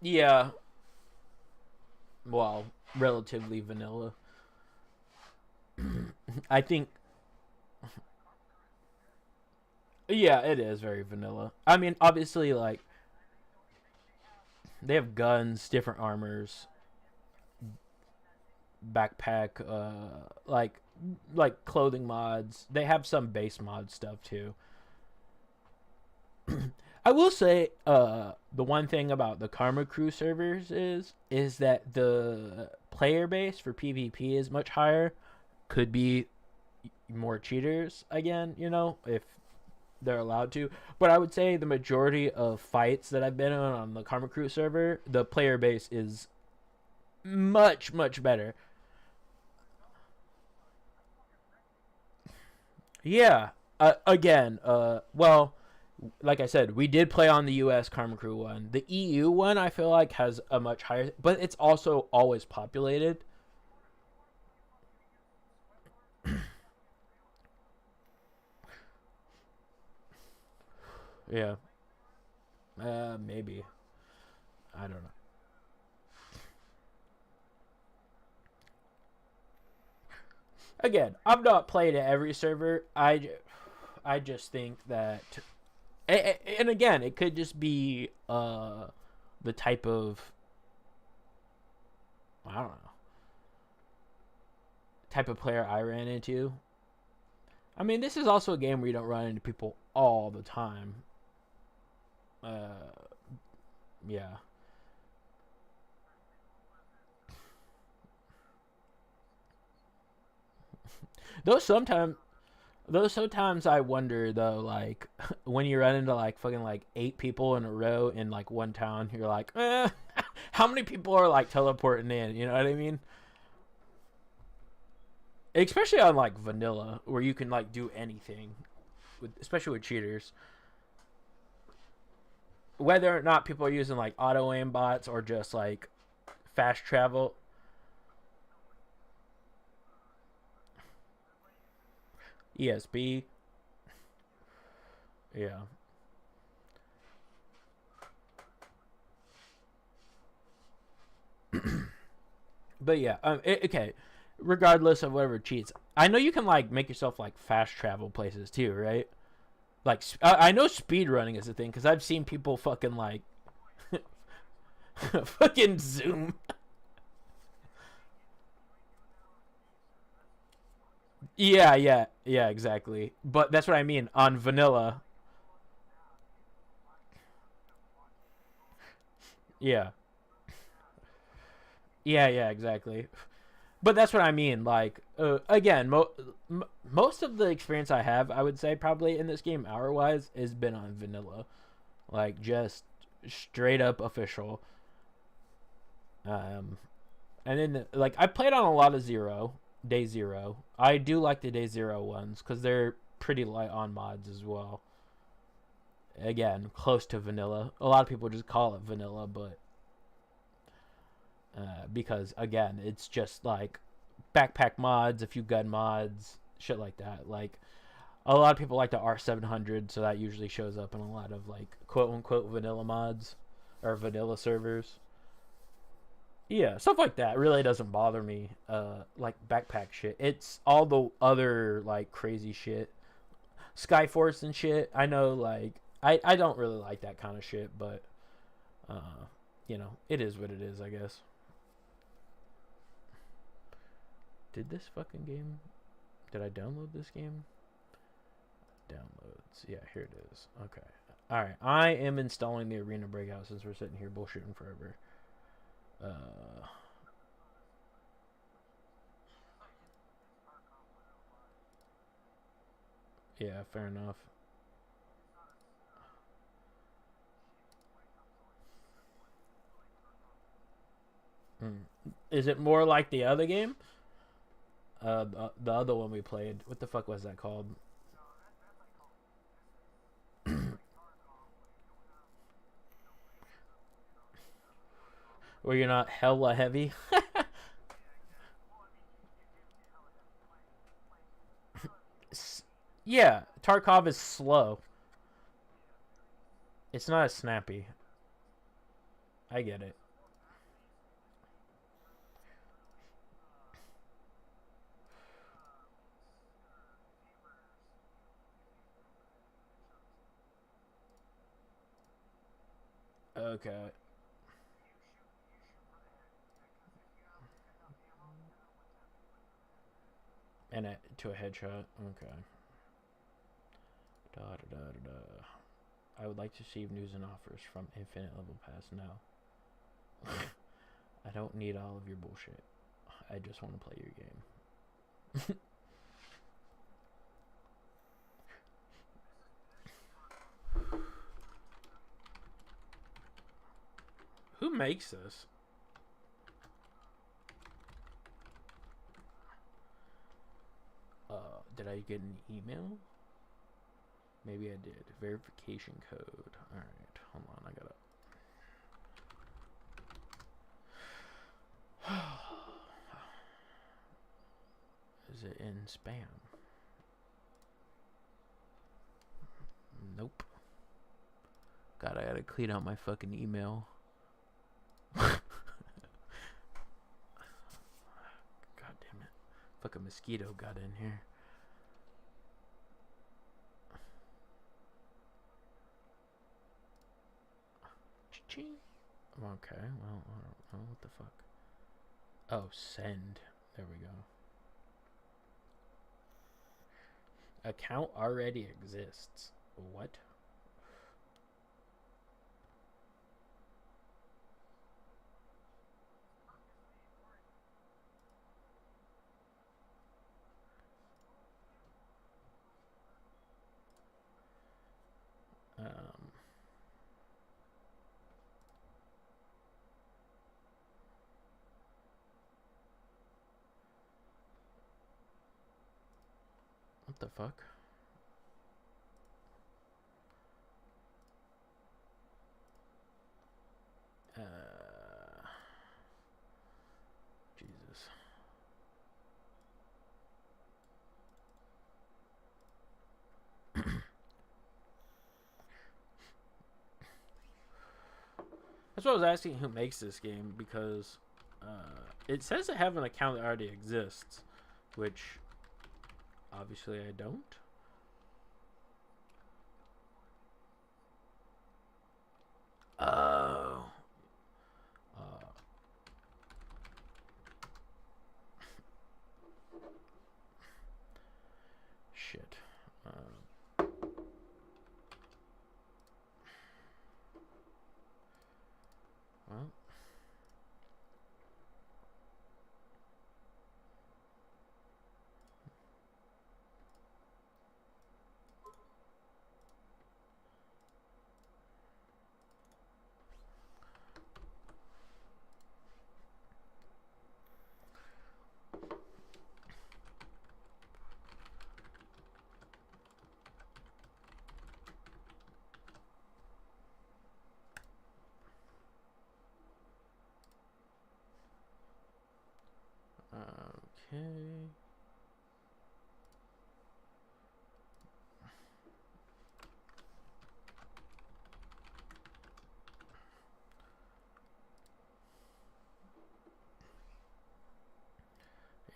Yeah. Well, relatively vanilla. I think, yeah, it is very vanilla. I mean, obviously, like, they have guns, different armors, backpack, like, like clothing mods. They have some base mod stuff too. I will say, the one thing about the Karma Crew servers is that the player base for PvP is much higher. Could be more cheaters again, if they're allowed to. But I would say the majority of fights that I've been on the Karma Crew server, the player base is much much better. Yeah. Again, well, like I said, we did play on the U.S. Karma Crew one. The EU one, I feel like, has a much higher, but it's also always populated. Yeah. Maybe. I don't know. Again, I've not played at every server. I just think that, and again, it could just be the type of, I don't know, type of player I ran into. I mean, this is also a game where you don't run into people all the time. Uh, yeah. Though sometimes Though sometimes I wonder though, like when you run into like fucking like 8 people in a row in like one town, you're like, how many people are like teleporting in? You know what I mean? Especially on like vanilla, where you can like do anything, especially with cheaters. Whether or not people are using like auto aim bots or just like fast travel, ESP, yeah. But yeah, okay. Regardless of whatever cheats, I know you can like make yourself like fast travel places too, right? Like I know speed running is a thing because I've seen people fucking like fucking zoom. Yeah, yeah, yeah, exactly. But that's what I mean on vanilla. Yeah, yeah, yeah, exactly. But that's what I mean. Like, again, most of the experience I have, I would say, probably in this game, hour wise, has been on vanilla. Like, just straight up official. Um, and then, like, I played on a lot of zero, day zero. I do like the day zero ones because they're pretty light on mods as well. Again, close to vanilla. A lot of people just call it vanilla, but because again, it's just like backpack mods, a few gun mods, shit like that. Like a lot of people like the R700, so that usually shows up in a lot of like quote unquote vanilla mods or vanilla servers. Yeah, stuff like that really doesn't bother me. Like backpack shit. It's all the other like crazy shit, Skyforce and shit. I know, like I don't really like that kind of shit, but it is what it is, I guess. Did this fucking game? Did I download this game? Downloads. Yeah, here it is. Okay. All right. I am installing the Arena Breakout since we're sitting here bullshitting forever. Uh, yeah, fair enough. Mm. Is it more like the other game? The other one we played. What the fuck was that called? Where you're not hella heavy? Yeah, Tarkov is slow. It's not as snappy. I get it. Okay. And to a headshot. Okay. Da, da, da, da, da. I would like to receive news and offers from Infinite Level Pass now. I don't need all of your bullshit. I just want to play your game. Who makes this? Did I get an email? Maybe I did. Verification code. Alright, hold on, I gotta... Is it in spam? Nope. God, I gotta clean out my fucking email. God damn it. Fucking mosquito got in here. Okay, well, I don't know what the fuck. Oh, send. There we go. Account already exists. What? What the fuck? Jesus. That's what I was asking who makes this game, because it says I have an account that already exists, which obviously I don't. Oh. Shit. Well. Okay.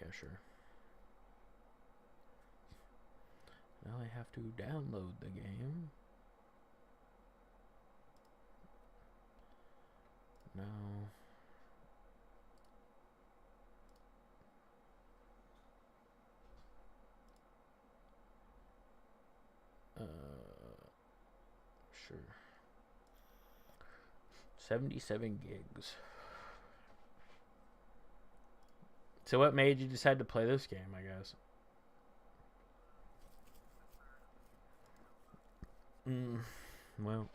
Yeah, sure. Now I have to download the game. No. Sure. 77 gigs. So what made you decide to play this game, I guess? Well.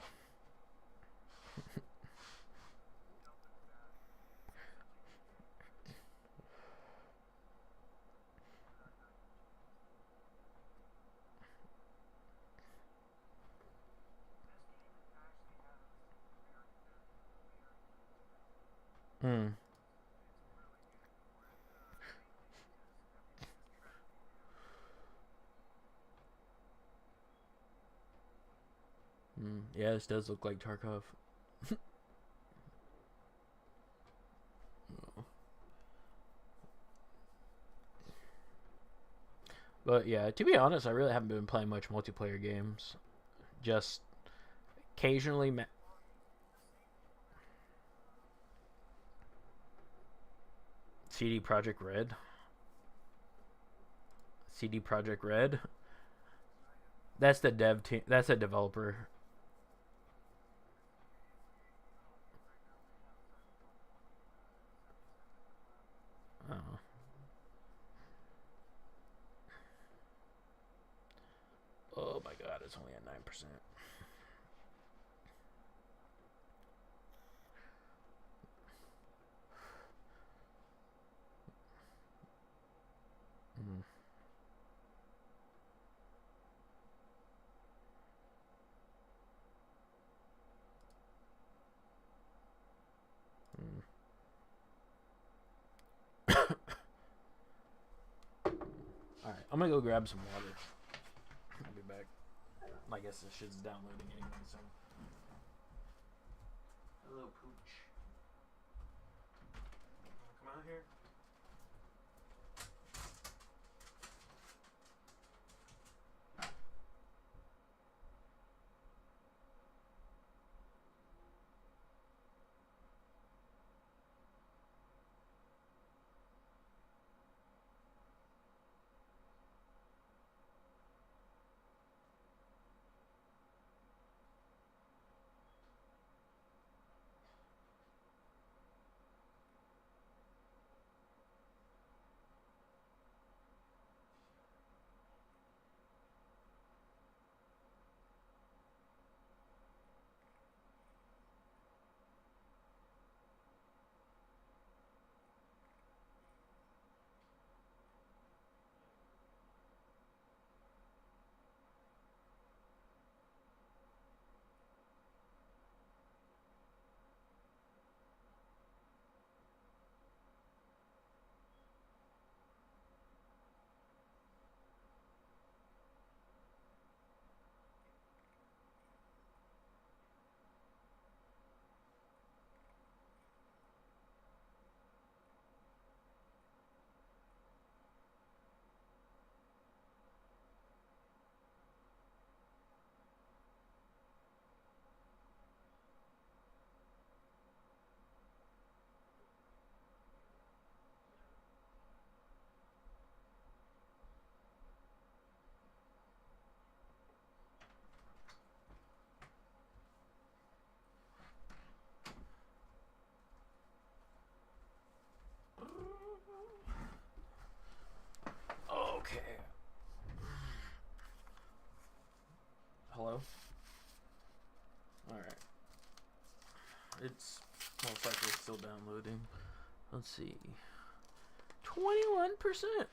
Yeah, this does look like Tarkov. But yeah, to be honest, I really haven't been playing much multiplayer games. Just occasionally. CD Projekt Red. CD Project Red. That's the dev team. That's a developer. Oh. Oh my god, it's only at 9%. Mm. Mm. Alright, I'm gonna go grab some water. I'll be back. I guess this shit's downloading anyway, so. Hello, Pooch. Wanna come out here? Okay. Hello? Alright. It's most likely still downloading. Let's see. 21%.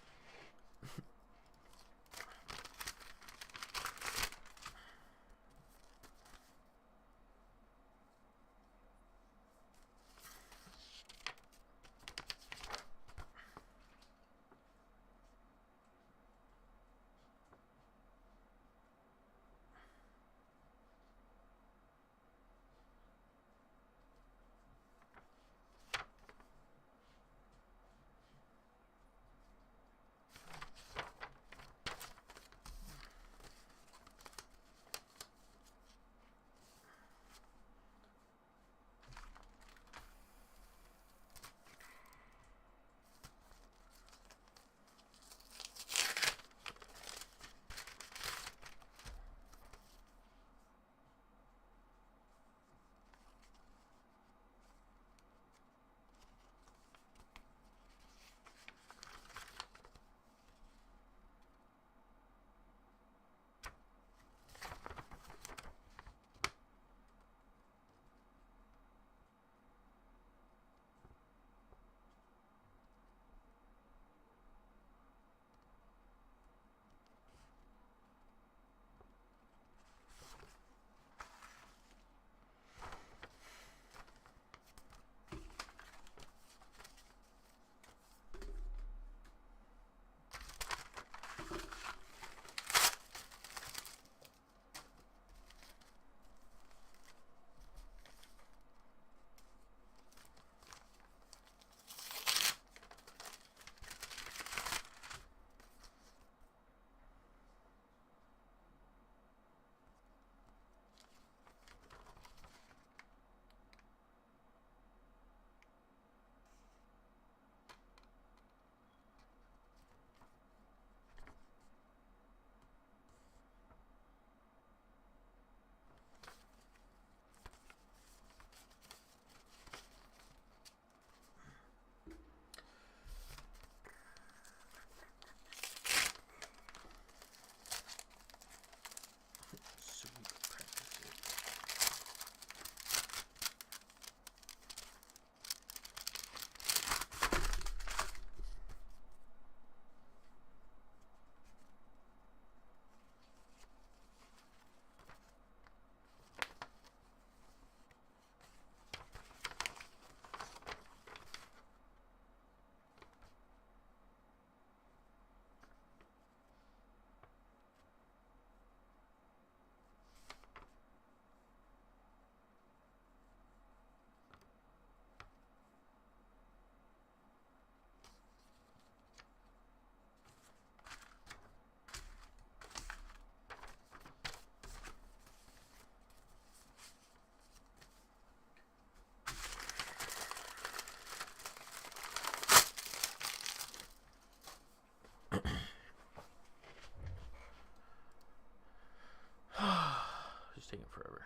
taking forever.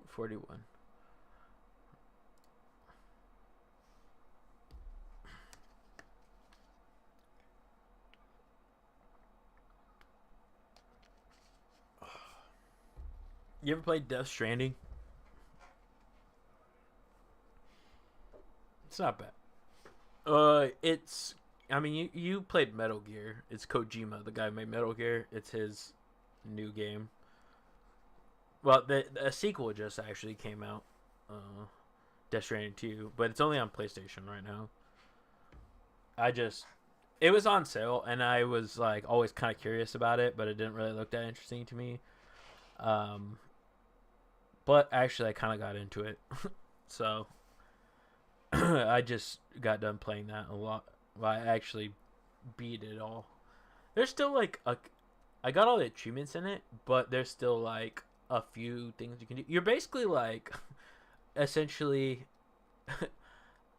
41. You ever played Death Stranding? It's not bad. It's. I mean, you played Metal Gear. It's Kojima, the guy who made Metal Gear. It's his new game. Well, a sequel just actually came out, Death Stranding 2, but it's only on PlayStation right now. I just, it was on sale, and I was like always kind of curious about it, but it didn't really look that interesting to me. Um, but actually, I kind of got into it, so I just got done playing that a lot. Well, I actually beat it all. There's still like I got all the achievements in it, but there's still like a few things you can do. You're basically like essentially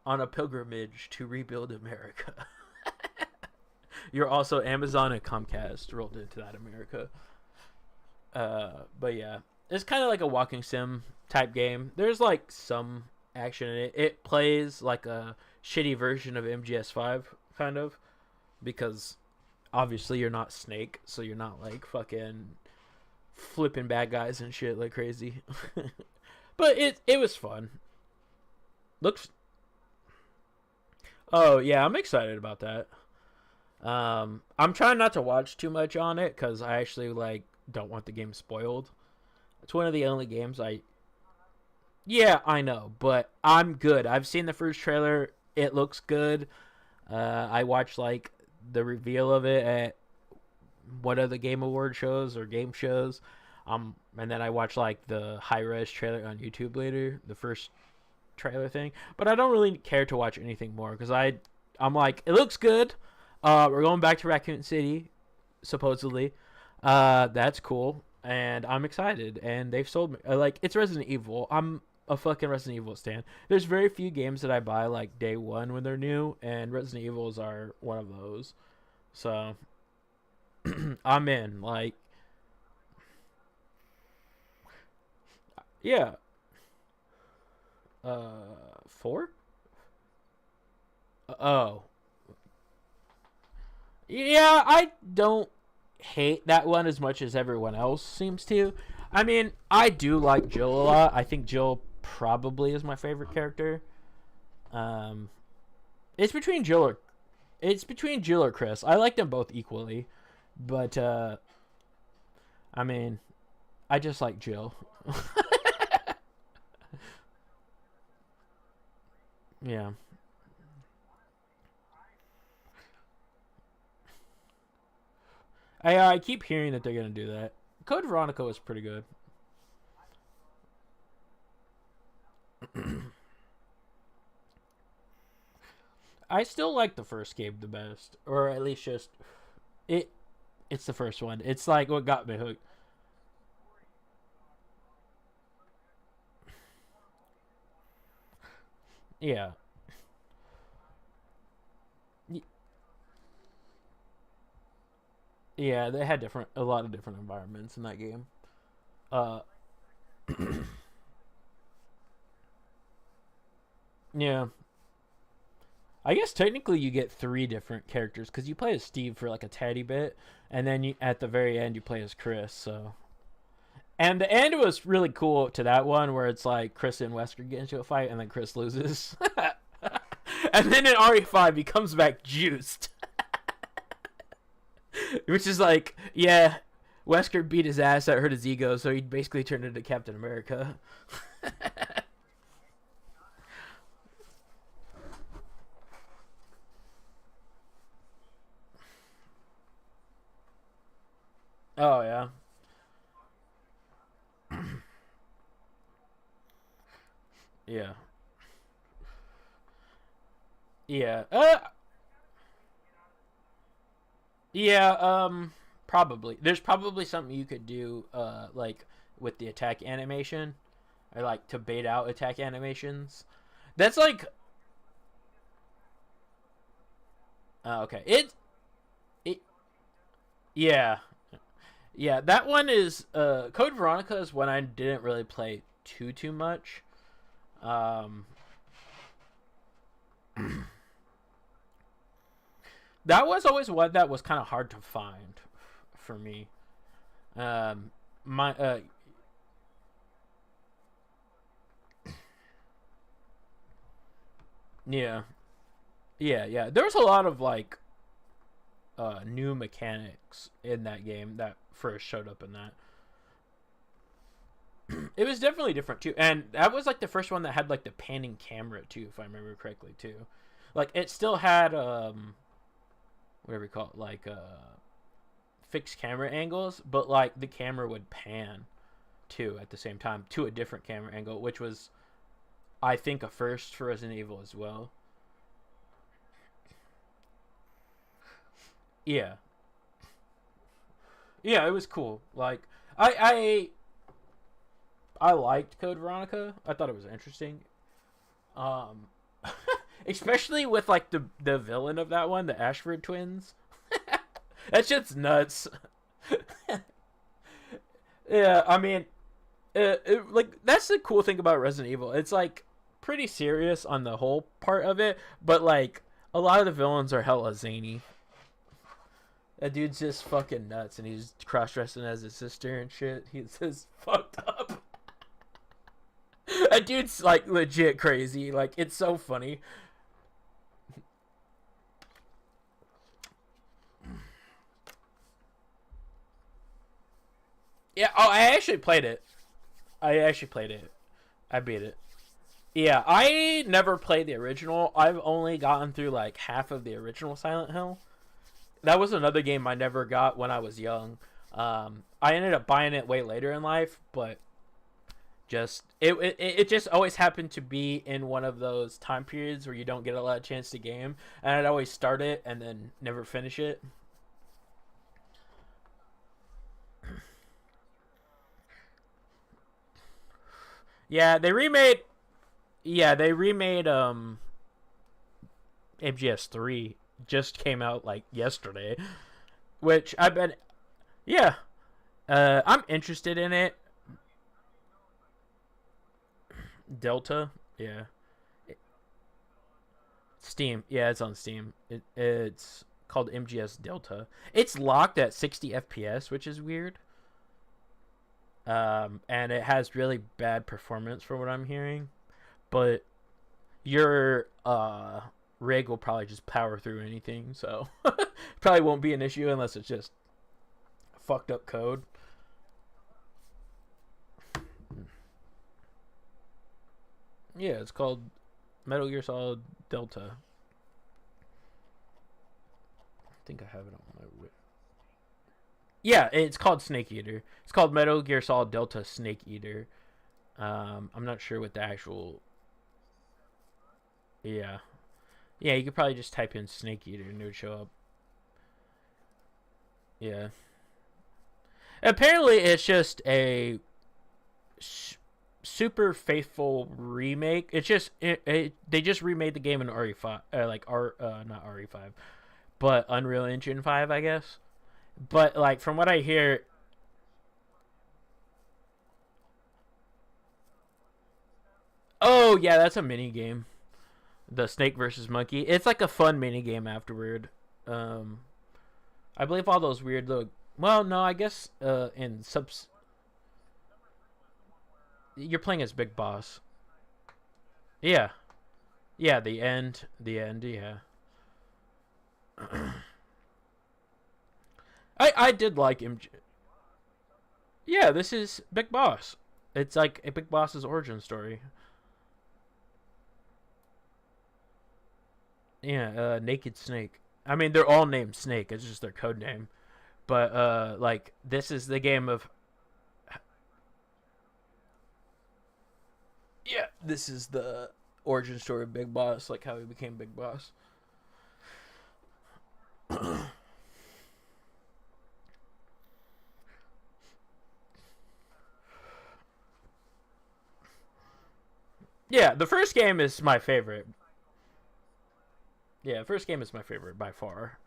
on a pilgrimage to rebuild America. You're also Amazon and Comcast rolled into that America. But yeah, it's kind of like a walking sim type game. There's like some action in it. It plays like a shitty version of MGS5 kind of, because obviously you're not Snake, so you're not like fucking flipping bad guys and shit like crazy. But it was fun. Looks. Oh yeah, I'm excited about that. I'm trying not to watch too much on it because I actually like don't want the game spoiled. It's one of the only games I. Yeah, I know, but I'm good. I've seen the first trailer. It looks good. I watched like the reveal of it at one of the Game Award shows or game shows. And then I watched like the high res trailer on YouTube later, the first trailer thing. But I don't really care to watch anything more because I'm like, it looks good. We're going back to Raccoon City, supposedly. That's cool, and I'm excited. And they've sold me like it's Resident Evil. I'm a fucking Resident Evil stan. There's very few games that I buy like day one when they're new, and Resident Evils are one of those. So I'm in. Like, yeah. 4. Oh, yeah. I don't hate that one as much as everyone else seems to. I mean, I do like Jill a lot. I think Jill probably is my favorite character. Um, it's between Jill or Chris. I like them both equally, but I mean, I just like Jill. Yeah. I keep hearing that they're gonna do that. Code Veronica was pretty good. I still like the first game the best, or at least just it. It's the first one. It's like what got me hooked. Yeah, yeah. They had a lot of different environments in that game. Uh, yeah. I guess technically you get 3 different characters because you play as Steve for like a teddy bit, and then at the very end you play as Chris. So, and the end was really cool to that one where it's like Chris and Wesker get into a fight, and then Chris loses, and then in RE5 he comes back juiced, which is like, yeah, Wesker beat his ass, that hurt his ego, so he basically turned into Captain America. Oh yeah, yeah, yeah. Yeah, probably. There's probably something you could do, like with the attack animation, or like to bait out attack animations. That's like, okay. It, yeah. Yeah, that one is Code Veronica is one I didn't really play too much. Um, that was always one that was kind of hard to find for me. My yeah, yeah. There was a lot of like new mechanics in that game that first showed up in that. It was definitely different too, and that was like the first one that had like the panning camera too, if I remember correctly too. Like it still had whatever you call it, like fixed camera angles, but like the camera would pan too at the same time to a different camera angle, which was I think a first for Resident Evil as well. Yeah, yeah, it was cool. Like I liked Code Veronica. I thought it was interesting. Um, especially with like the villain of that one, the Ashford twins. That shit's nuts. Yeah, I mean, like that's the cool thing about Resident Evil. It's like pretty serious on the whole part of it, but like a lot of the villains are hella zany. That dude's just fucking nuts, and he's cross dressing as his sister and shit. He's just fucked up. That dude's like legit crazy. Like it's so funny. Yeah. Oh, I actually played it. I actually played it. I beat it. Yeah, I never played the original. I've only gotten through like half of the original Silent Hill. That was another game I never got when I was young. I ended up buying it way later in life, but just it just always happened to be in one of those time periods where you don't get a lot of chance to game, and I'd always start it and then never finish it. Yeah, they remade. Yeah, they remade MGS3 just came out like yesterday, which I've been yeah, I'm interested in it. Delta, yeah, Steam, yeah, it's on Steam. It's called MGS Delta. It's locked at 60 FPS, which is weird. And it has really bad performance from what I'm hearing, but your rig will probably just power through anything, so probably won't be an issue unless it's just fucked up code. Yeah, it's called Metal Gear Solid Delta. I think I have it on my. Yeah, it's called Snake Eater. It's called Metal Gear Solid Delta Snake Eater. I'm not sure what the actual. Yeah, yeah. You could probably just type in Snake Eater and it would show up. Yeah. Apparently, it's just a super faithful remake. It's just they just remade the game in RE5, like R not RE5, but Unreal Engine 5, I guess. But like from what I hear, oh yeah, that's a mini game. The Snake versus Monkey. It's like a fun mini game afterward. Um, I believe all those weird little. Well, no, I guess in subs, you're playing as Big Boss. Yeah, yeah. The end. Yeah. I did like him. Yeah, this is Big Boss. It's like a Big Boss's origin story. Yeah, Naked Snake. I mean, they're all named Snake. It's just their code name. But like this is the game of yeah. This is the origin story of Big Boss, like how he became Big Boss. Yeah, the first game is my favorite. Yeah, first game is my favorite by far.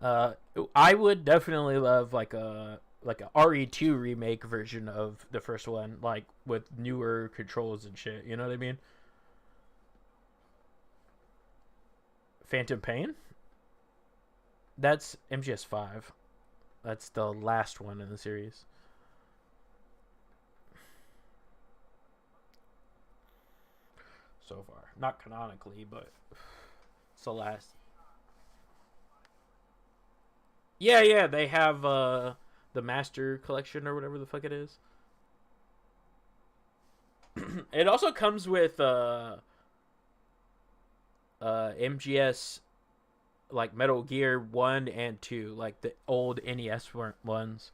Uh, I would definitely love like a. like a RE2 remake version of the first one, like with newer controls and shit. You know what I mean? Phantom Pain. That's MGS5. That's the last one in the series. So far, not canonically, but it's the last. Yeah, yeah, they have the Master Collection or whatever the fuck it is. It also comes with MGS like Metal Gear 1 and 2, like the old NES ones.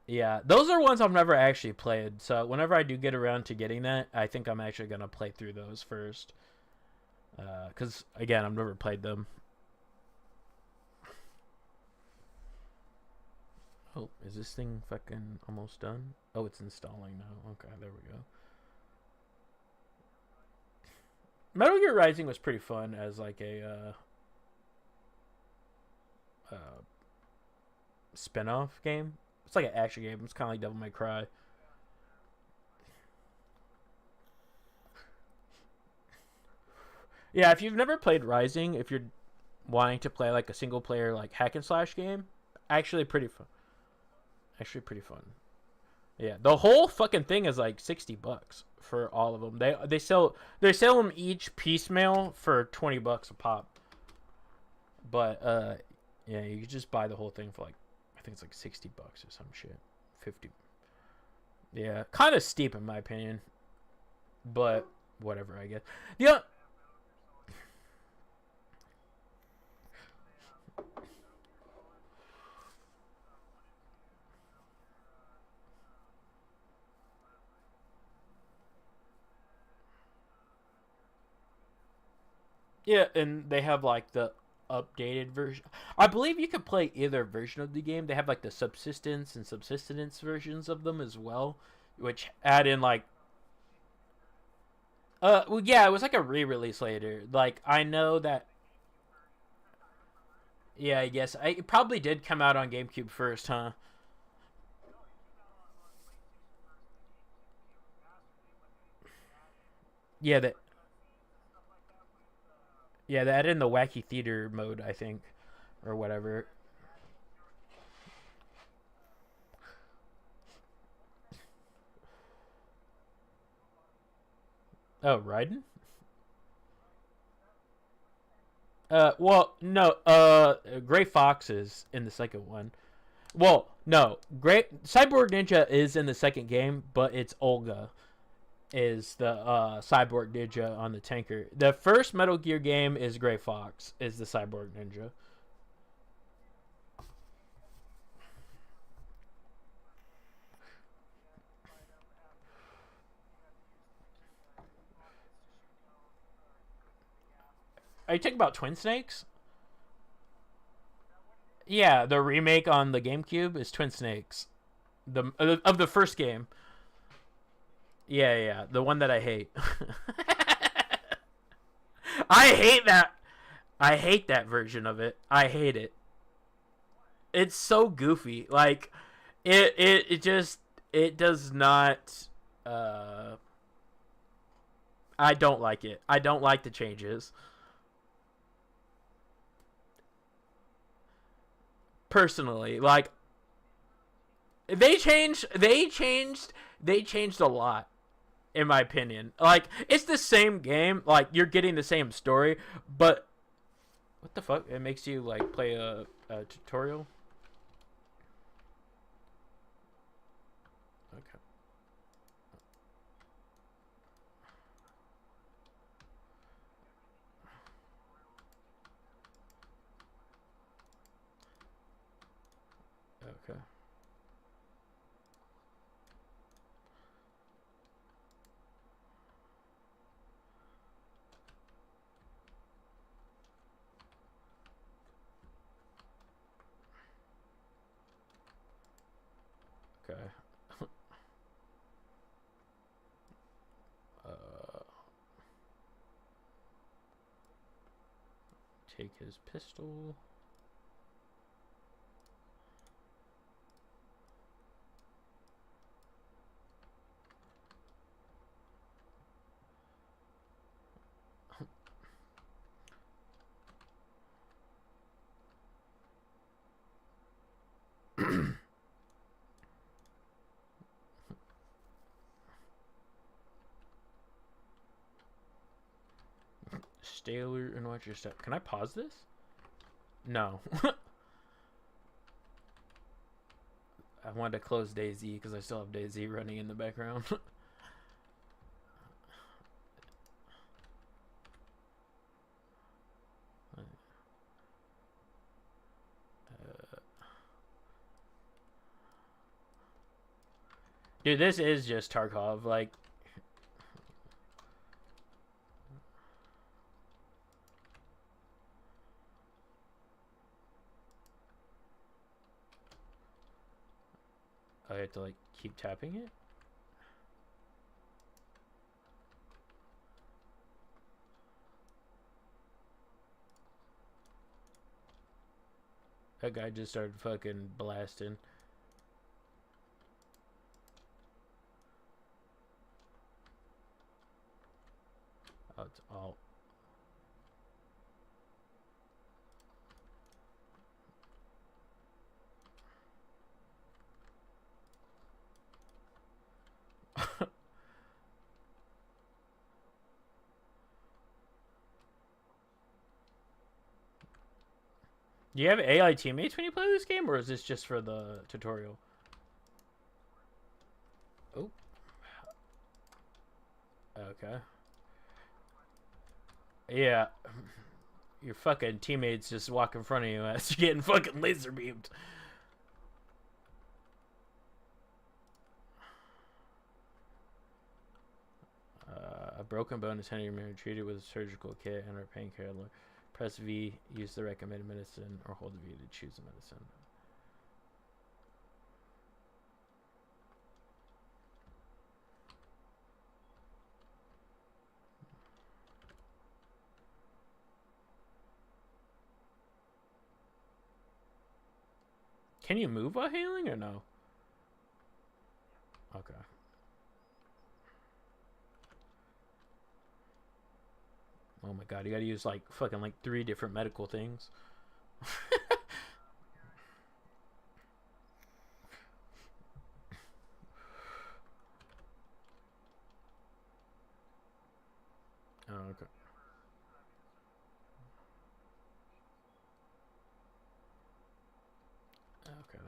Yeah, those are ones I've never actually played. So whenever I do get around to getting that, I think I'm actually gonna play through those first. Because again, I've never played them. Oh, is this thing fucking almost done? Oh, it's installing now. Okay, there we go. Metal Gear Rising was pretty fun as like a spin-off game. It's like an action game. It's kind of like Devil May Cry. Yeah, if you've never played Rising, if you're wanting to play like a single player like hack and slash game, actually pretty fun. Actually pretty fun. Yeah, the whole fucking thing is like $60 for all of them. They sell them each piecemeal for $20 a pop. But yeah, you could just buy the whole thing for like I think it's like $60 or some shit. 50. Yeah, kind of steep in my opinion, but whatever I guess. Yeah, yeah, and they have like the updated version. I believe you could play either version of the game. They have like the subsistence and subsistence versions of them as well, which add in like well, yeah, it was like a re-release later. Like I know that yeah, I guess it probably did come out on GameCube first, huh? Yeah, that yeah, they added in the wacky theater mode, I think, or whatever. Oh, Raiden? Well, no, Gray Fox is in the second one. Well, no, Great Cyborg Ninja is in the second game, but it's Olga is the Cyborg Ninja on the tanker. The first Metal Gear game is Gray Fox is the Cyborg Ninja. Are you talking about Twin Snakes? Yeah, the remake on the GameCube is Twin Snakes. The of the first game. Yeah, yeah, the one that I hate. I hate that. I hate that version of it. I hate it. It's so goofy. Like it just it does not uh I don't like it. I don't like the changes. Personally, like they changed a lot in my opinion. Like it's the same game, like you're getting the same story, but what the fuck? It makes you like play a tutorial. Okay. Okay. Okay. Uh, take his pistol. Stay alert and watch your step. Can I pause this? No. I wanted to close DayZ because I still have DayZ running in the background. Dude, this is just Tarkov. Like, I have to like keep tapping it. That guy just started fucking blasting. Oh, it's all. Do you have AI teammates when you play this game, or is this just for the tutorial? Oh. Okay. Yeah. Your fucking teammates just walk in front of you as you're getting fucking laser beamed. A broken bone is handed to treated with a surgical kit and a painkiller. Press V, use the recommended medicine, or hold V to choose the medicine. Can you move while healing or no? Okay. Oh my god, you gotta use like fucking like 3 different medical things. Oh, okay. Okay.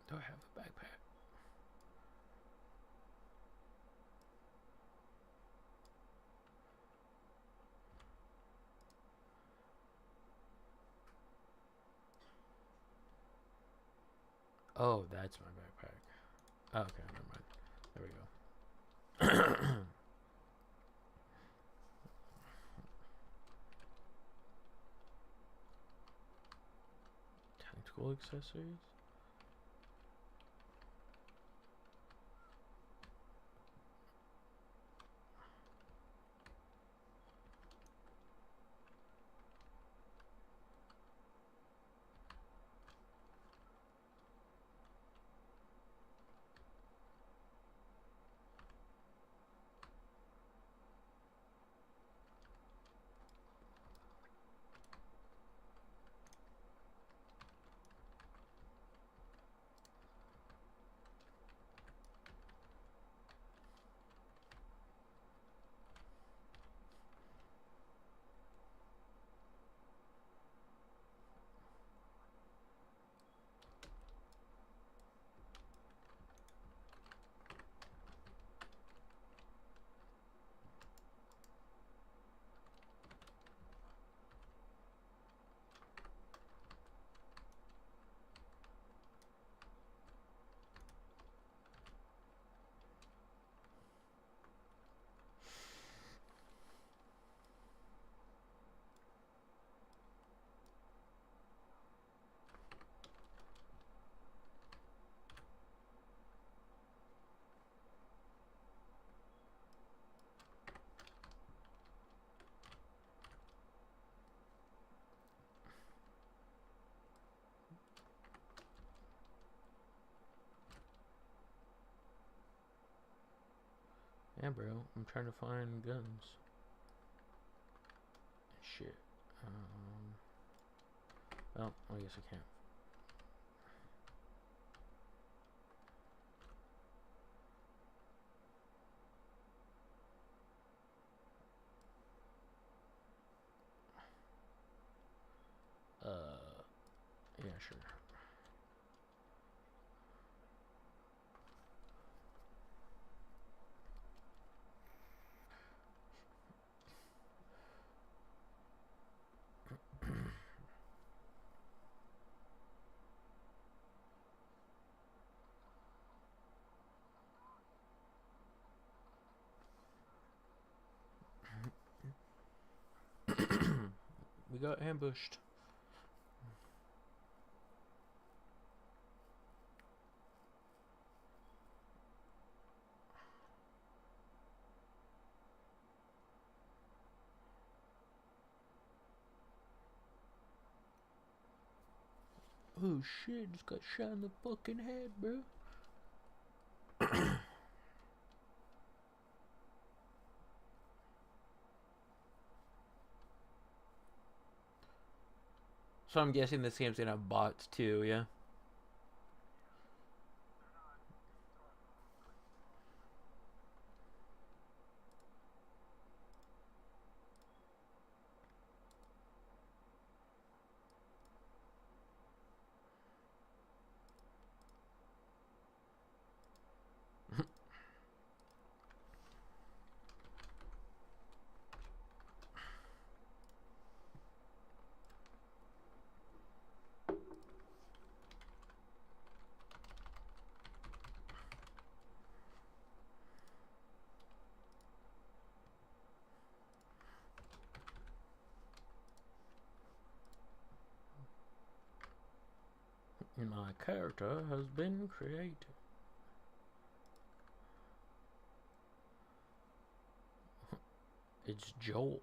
Do I have a backpack? Oh, that's my backpack. Oh, okay, never mind. There we go. Tactical accessories? Yeah, bro. I'm trying to find guns. Shit. Well, I guess I can't. Yeah, sure. We got ambushed. Oh shit, just got shot in the fucking head, bro. So I'm guessing this game's gonna have bots too, yeah? My character has been created. It's Joel.